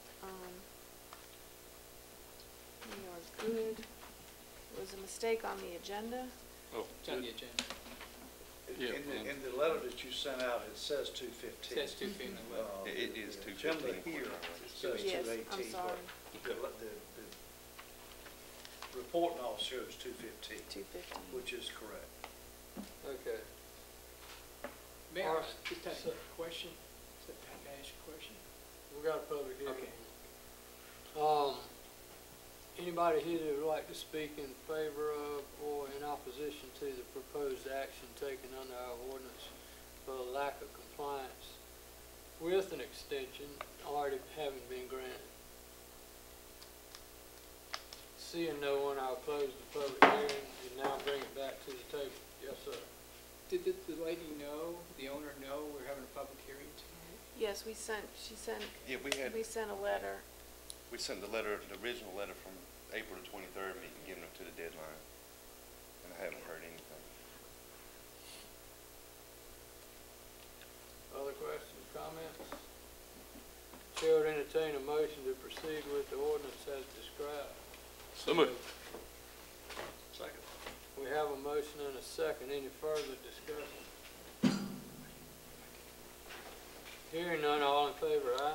we are good. There was a mistake on the agenda. Oh, It's on the agenda. Yeah, In the letter that you sent out, it says 215. It says 215. It is The 215. agenda here, it says Yes, 218. I'm sorry. But the report now shows 215, 215. which is correct. Okay. May All I right. just ask a question? Can I ask a question? We got a public hearing. Okay. Anybody here that would like to speak in favor of or in opposition to the proposed action taken under our ordinance for the lack of compliance with an extension already having been granted? Seeing no one, I'll close the public hearing and now bring it back to the table. Yes, sir. Did the lady know, the owner know we're having a public hearing tonight? Yes, she sent Yeah, we a letter. sent the letter, the original letter from April the 23rd meeting, giving them to the deadline, and I haven't heard anything. Other questions, comments? Chair would entertain a motion to proceed with the ordinance as described. So moved. Second. We have a motion and a second. Any further discussion? Hearing none, all in favor, aye?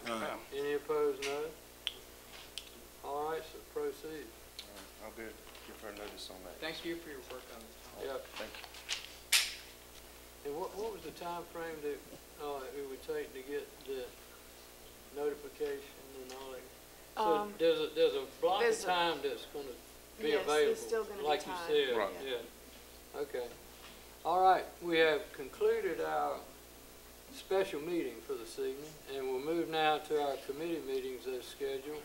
Aye. Any opposed, no? All right, so proceed. I'll be able to give her notice on that. Thank you for your work on this. Yep. Thank you. And what was the time frame that it would take to get the notification and all that? So there's a block of there's a- time that's going to be Yes, available, there's still gonna be like time. you said. Right. Yeah. Okay. All right. We have concluded our special meeting for this evening, and we'll move now to our committee meetings as scheduled.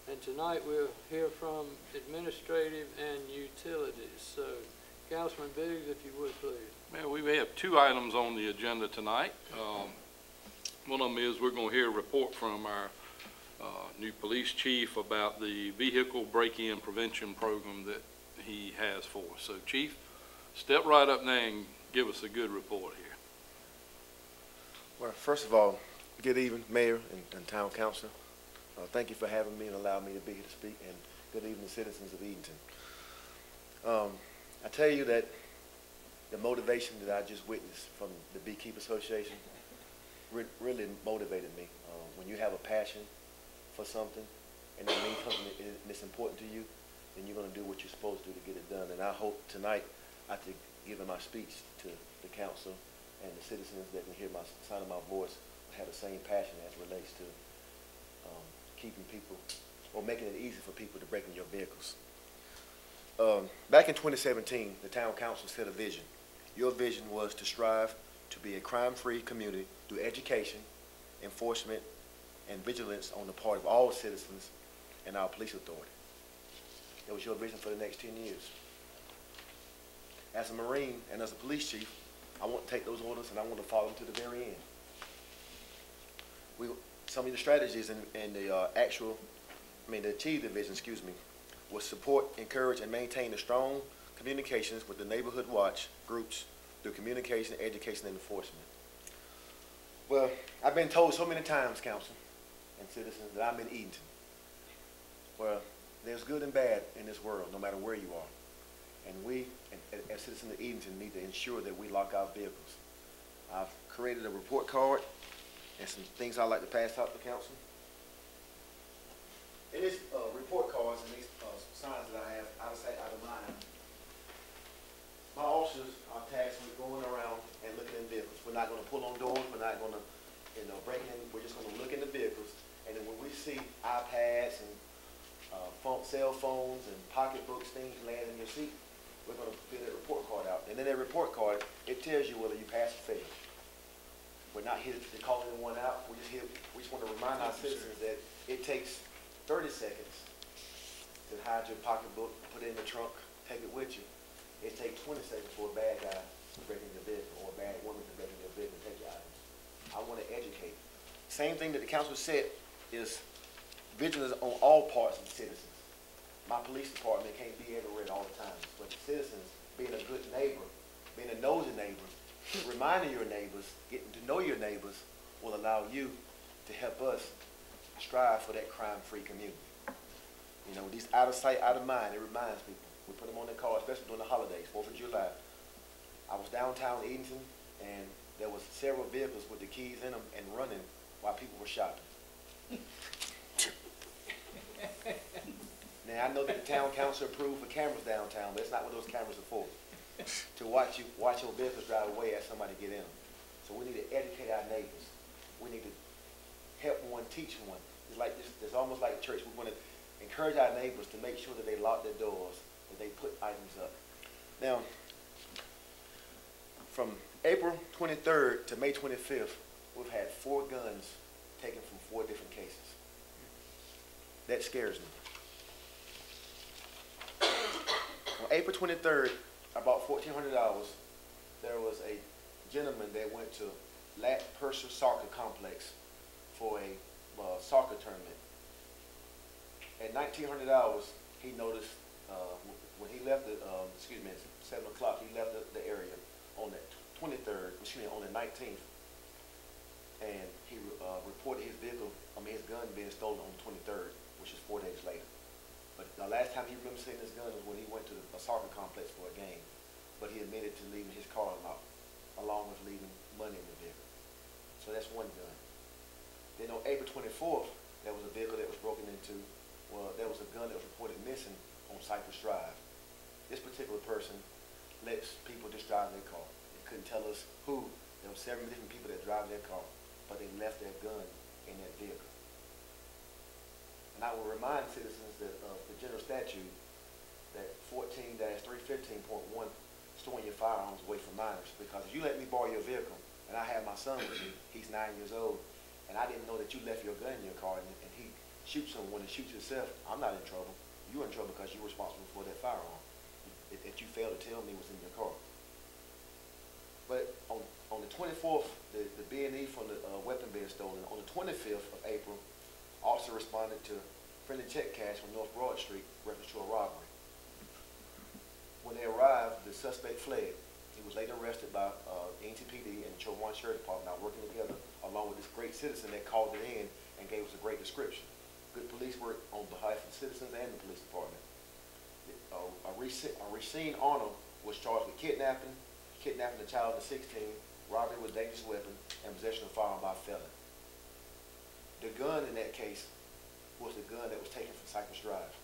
And tonight we'll hear from administrative and utilities. So, Councilman Biggs, if you would, please. Mayor, we have two items on the agenda tonight. One of them is we're going to hear a report from our new police chief about the vehicle break-in prevention program that he has for us. So, Chief, step right up now and give us a good report here. Well, first of all, good evening, Mayor and Town Council. Thank you for having me and allowing me to be here to speak, and good evening, citizens of Edenton. I tell you that the motivation that I just witnessed from the Beekeeper Association really motivated me. When you have a passion for something and it means something and it's important to you, then you're going to do what you're supposed to do to get it done. And I hope tonight, after giving my speech to the council and the citizens that can hear my sound of my voice, have the same passion as relates to keeping people or making it easy for people to break in your vehicles. Back in 2017, the town council set a vision. Your vision was to strive to be a crime-free community through education, enforcement, and vigilance on the part of all citizens and our police authority. That was your vision for the next 10 years. As a Marine and as a police chief, I want to take those orders and I want to follow them to the very end. Some of the strategies and the to achieve the vision, was support, encourage, and maintain the strong communications with the neighborhood watch groups through communication, education, and enforcement. Well, I've been told so many times, council and citizens, that I'm in Edenton. Well, there's good and bad in this world, no matter where you are. And we, as citizens of Edenton, need to ensure that we lock our vehicles. I've created a report card and some things I'd like to pass out to council. In this report cards and these signs that I have, out of sight, out of mind, not gonna, break in, we're just gonna look in the vehicles, and then when we see iPads and cell phones and pocketbooks, things laying in your seat, we're gonna fill that report card out. And then that report card, it tells you whether you pass or fail. We're not here to call anyone out. We just want to remind our citizens that it takes 30 seconds to hide your pocketbook, put it in the trunk, take it with you. It takes 20 seconds for a bad guy to break in your vehicle or a bad woman to break in your vehicle and take your items. I want to educate. Same thing that the council said is vigilance on all parts of the citizens. My police department can't be everywhere all the time, but the citizens, being a good neighbor, being a nosy neighbor, reminding your neighbors, getting to know your neighbors will allow you to help us strive for that crime-free community. These out of sight, out of mind, it reminds people. We put them on their car, especially during the holidays, 4th of July. I was downtown Edenton, and there was several vehicles with the keys in them and running while people were shopping. Now, I know that the town council approved for cameras downtown, but it's not what those cameras are for. To watch your vehicles drive away as somebody get in them. So we need to educate our neighbors. We need to help one, teach one. It's like this. It's almost like church. We want to encourage our neighbors to make sure that they lock their doors, that they put items up. Now, from April 23rd to May 25th, we've had 4 guns taken from 4 different cases. That scares me. On April 23rd, about $1,400, there was a gentleman that went to Lat Purser Soccer Complex for a soccer tournament. At $1,900, he noticed when he left the, at 7 o'clock, he left the area on the 23rd, on the 19th, and he reported his gun being stolen on the 23rd, which is 4 days later. But the last time he remembered seeing his gun was when he went to a soccer complex for a game. But he admitted to leaving his car unlocked, along with leaving money in the vehicle. So that's one gun. Then on April 24th, there was a vehicle that was broken into. Well, there was a gun that was reported missing on Cypress Drive. This particular person lets people just drive their car. They couldn't tell us who. There were 7 different people that drive their car, but they left their gun in that vehicle. And I will remind citizens that of the general statute that 14-315.1, storing your firearms away from minors. Because if you let me borrow your vehicle, and I have my son with me, he's 9 years old, and I didn't know that you left your gun in your car, and he shoots someone and shoots yourself, I'm not in trouble. You're in trouble because you're responsible for that firearm that you failed to tell me was in your car. But on the 24th, the B&E from the weapon being stolen. On the 25th of April, officer responded to friendly check cash on North Broad Street, reference to a robbery. When they arrived, the suspect fled. He was later arrested by NTPD and Chowan Sheriff Department, now working together, along with this great citizen that called it in and gave us a great description. Good police work on behalf of the citizens and the police department. Racine Arnold was charged with kidnapping a child under 16, robbery with a dangerous weapon, and possession of a firearm by a felon. The gun in that case was the gun that was taken from Cypress Drive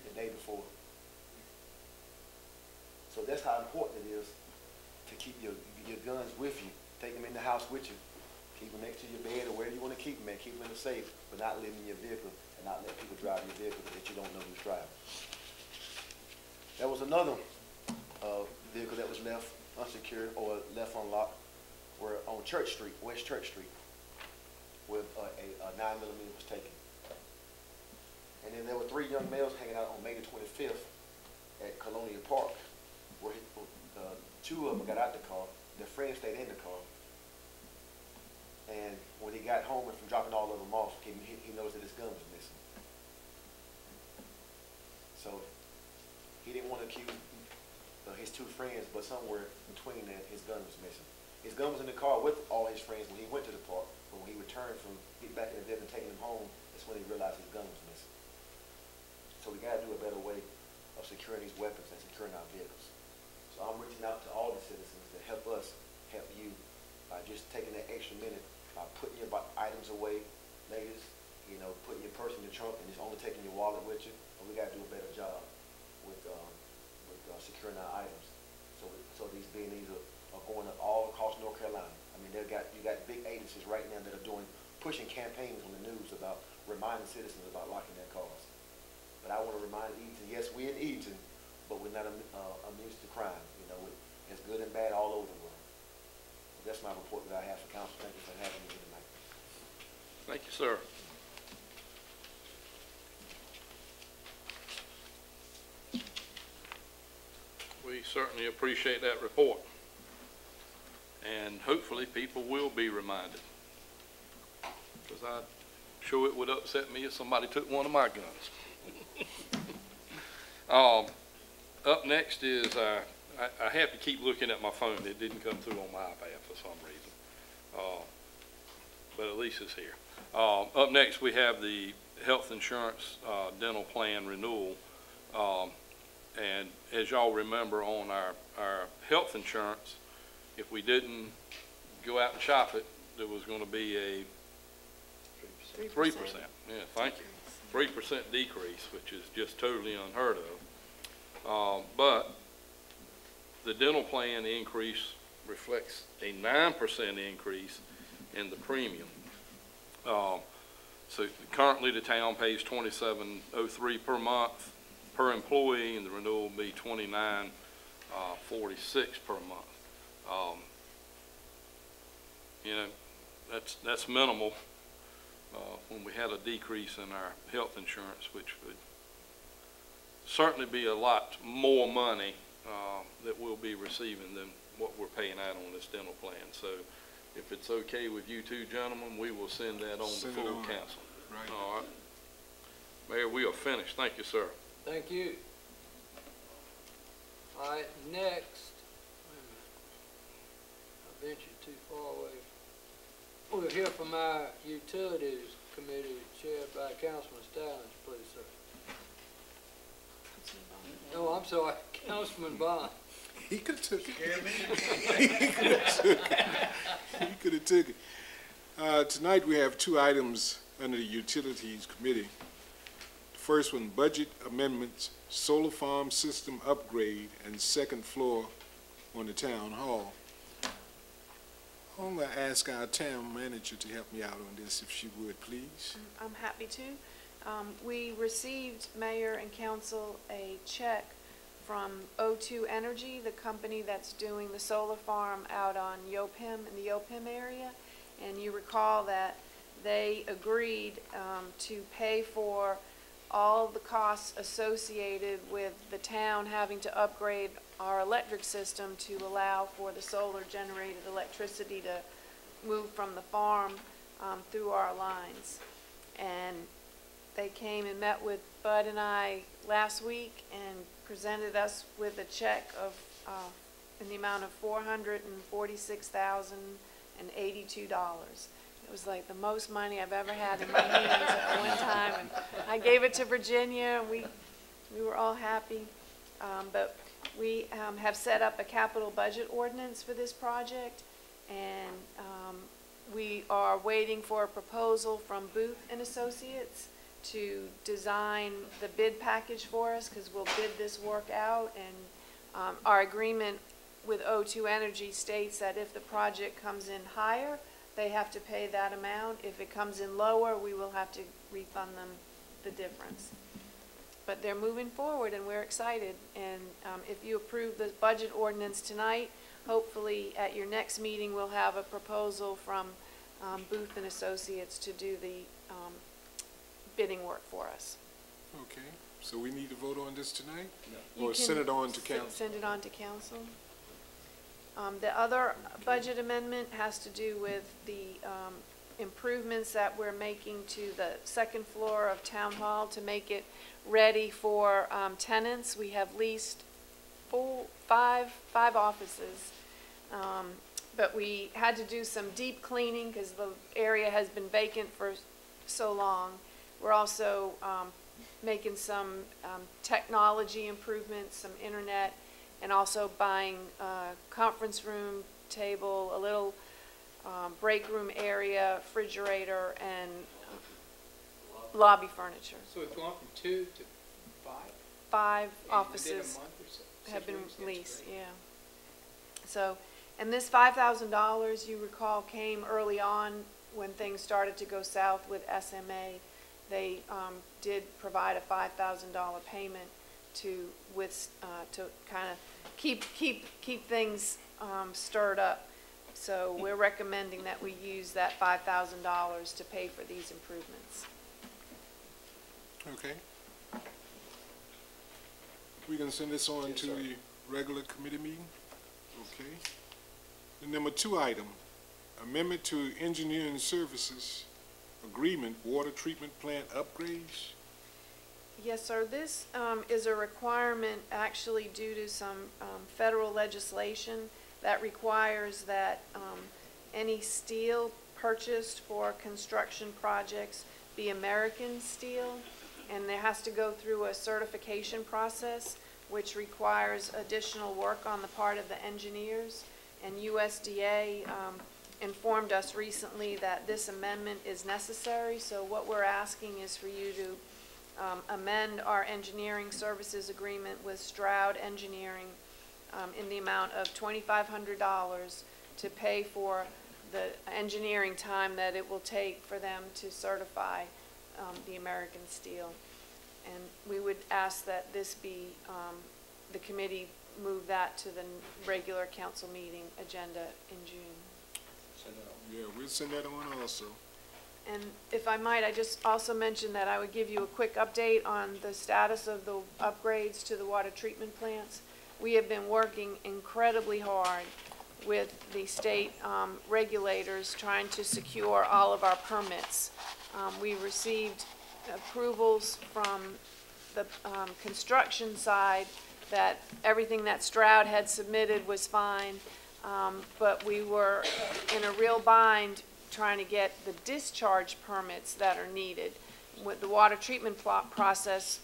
the day before. So that's how important it is to keep your guns with you. Take them in the house with you. Keep them next to your bed or wherever you want to keep them at. Keep them in the safe, but not live in your vehicle and not let people drive your vehicle that you don't know who's driving. There was another vehicle that was left unsecured or left unlocked on Church Street, West Church Street, with a 9mm was taken. And then there were 3 young males hanging out on May the 25th at Colonial Park, where 2 of them got out the car. Their friends stayed in the car. And when he got home and from dropping all of them off, he noticed that his gun was missing. So he didn't want to accuse his 2 friends, but somewhere between that, his gun was missing. His gun was in the car with all his friends when he went to the park, but when he returned from getting back in the vehicle and taking him home, that's when he realized his gun was missing. So we got to do a better way of securing these weapons and securing our vehicles. So I'm reaching out to all the citizens to help us help you by just taking that extra minute, by putting your items away, ladies, putting your purse in the trunk and just only taking your wallet with you. And we got to do a better job with securing our items. So these B&Es are going up all across North Carolina. I mean, you got businesses right now that are pushing campaigns on the news about reminding citizens about locking their cars. But I want to remind Edenton, yes, we're in Edenton, but we're not immune to crime. You know, it's good and bad all over the world. That's my report that I have for council. Thank you for having me here tonight. Thank you, sir. We certainly appreciate that report. And hopefully people will be reminded. Because I'm sure it would upset me if somebody took one of my guns. Up next is, I have to keep looking at my phone. It didn't come through on my iPad for some reason. But at least it's here. Up next we have the health insurance dental plan renewal. And as y'all remember on our health insurance, if we didn't go out and shop it, there was going to be a 3%. Yeah, thank you. 3% decrease, which is just totally unheard of. But the dental plan increase reflects a 9% increase in the premium. So currently the town pays $27.03 per month per employee, and the renewal will be $29.46 per month. You know, that's minimal when we had a decrease in our health insurance, which would certainly be a lot more money that we'll be receiving than what we're paying out on this dental plan. So if it's okay with you two gentlemen, we will send that on to full council. Right. All right. Mayor, we are finished. Thank you, sir. Thank you. All right, next, wait a minute. I ventured too far away. We'll hear from our Utilities Committee chaired by Councilman Stallings, please, sir. No, I'm sorry, Councilman Bond. He could have took it. He could have took it. Tonight we have two items under the Utilities Committee. The first one, budget amendments, solar farm system upgrade, and second floor on the town hall. I'm going to ask our town manager to help me out on this, if she would, please. I'm happy to. We received, Mayor and Council, a check from O2 Energy, the company that's doing the solar farm out on Yopim, in the Yopim area. And you recall that they agreed to pay for all the costs associated with the town having to upgrade our electric system to allow for the solar generated electricity to move from the farm through our lines. And they came and met with Bud and I last week and presented us with a check of in the amount of $446,082. It was like the most money I've ever had in my hands at one time, and I gave it to Virginia, and we were all happy. But we have set up a capital budget ordinance for this project, and we are waiting for a proposal from Booth and Associates to design the bid package for us, because we'll bid this work out. And our agreement with O2 Energy states that if the project comes in higher, they have to pay that amount. If it comes in lower, we will have to refund them the difference. But they're moving forward, and we're excited. And if you approve the budget ordinance tonight, hopefully at your next meeting we'll have a proposal from Booth and Associates to do the bidding work for us. Okay, so we need to vote on this tonight? No. Or send it on to council? Send it on to council. The other budget amendment has to do with the improvements that we're making to the second floor of Town Hall to make it ready for tenants. We have leased five offices, but we had to do some deep cleaning because the area has been vacant for so long. We're also making some technology improvements, some internet, and also buying a conference room table, a little break room area, refrigerator, and lobby furniture. So it's gone from 2 to 5? 5 Within offices a month or so? have been 6 weeks? That's leased, great. yeah. So And this $5,000, you recall, came early on when things started to go south with SMA. They did provide a $5,000 payment to kind of keep things stirred up. So we're recommending that we use that $5,000 to pay for these improvements. Okay. We can send this on to the regular committee meeting? Okay. The number 2 item, amendment to engineering services agreement, water treatment plant upgrades. Yes, sir. This is a requirement actually due to some federal legislation that requires that any steel purchased for construction projects be American steel, and there has to go through a certification process which requires additional work on the part of the engineers. And USDA informed us recently that this amendment is necessary, so what we're asking is for you to amend our engineering services agreement with Stroud Engineering in the amount of $2,500 to pay for the engineering time that it will take for them to certify the American steel. And we would ask that this be, the committee move that to the regular council meeting agenda in June. Yeah, we'll send that on also. And if I might, I just also mentioned that I would give you a quick update on the status of the upgrades to the water treatment plants. We have been working incredibly hard with the state regulators trying to secure all of our permits. We received approvals from the construction side that everything that Stroud had submitted was fine, but we were in a real bind trying to get the discharge permits that are needed. With the water treatment process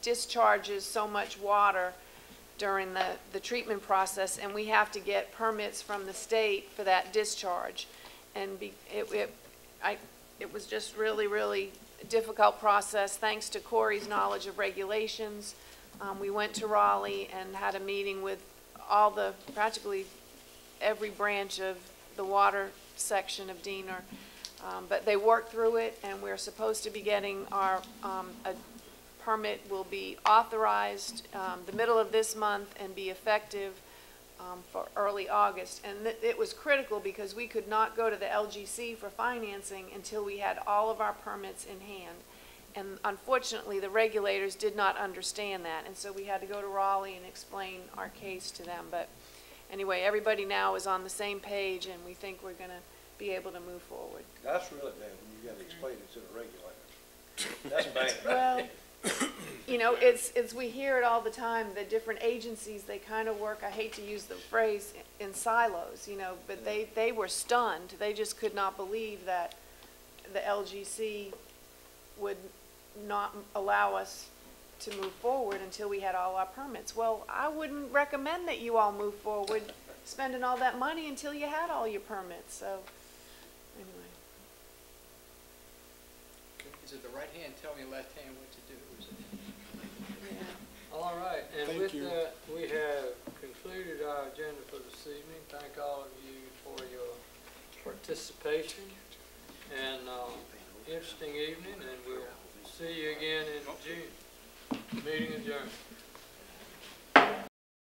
discharges so much water during the treatment process, and we have to get permits from the state for that discharge. And it was just really a difficult process. Thanks to Corey's knowledge of regulations, we went to Raleigh and had a meeting with practically every branch of the water section of Diener, but they worked through it, and we're supposed to be getting our a permit will be authorized the middle of this month and be effective for early August. And it was critical because we could not go to the LGC for financing until we had all of our permits in hand. And unfortunately, the regulators did not understand that, and so we had to go to Raleigh and explain our case to them. But anyway, everybody now is on the same page, and we think we're going to be able to move forward. That's really bad when you got to explain it to the regulators. That's bad. Well, you know, we hear it all the time. The different agencies, they kind of work, I hate to use the phrase, in silos, you know, but they were stunned. They just could not believe that the LGC would not allow us to move forward until we had all our permits. Well, I wouldn't recommend that you all move forward spending all that money until you had all your permits. So anyway. Is it the right hand tell me left hand what to do? Is it? Yeah. All right, and Thank with you. that, we have concluded our agenda for this evening. Thank all of you for your participation, and interesting evening, and we'll see you again in June. Meeting adjourned.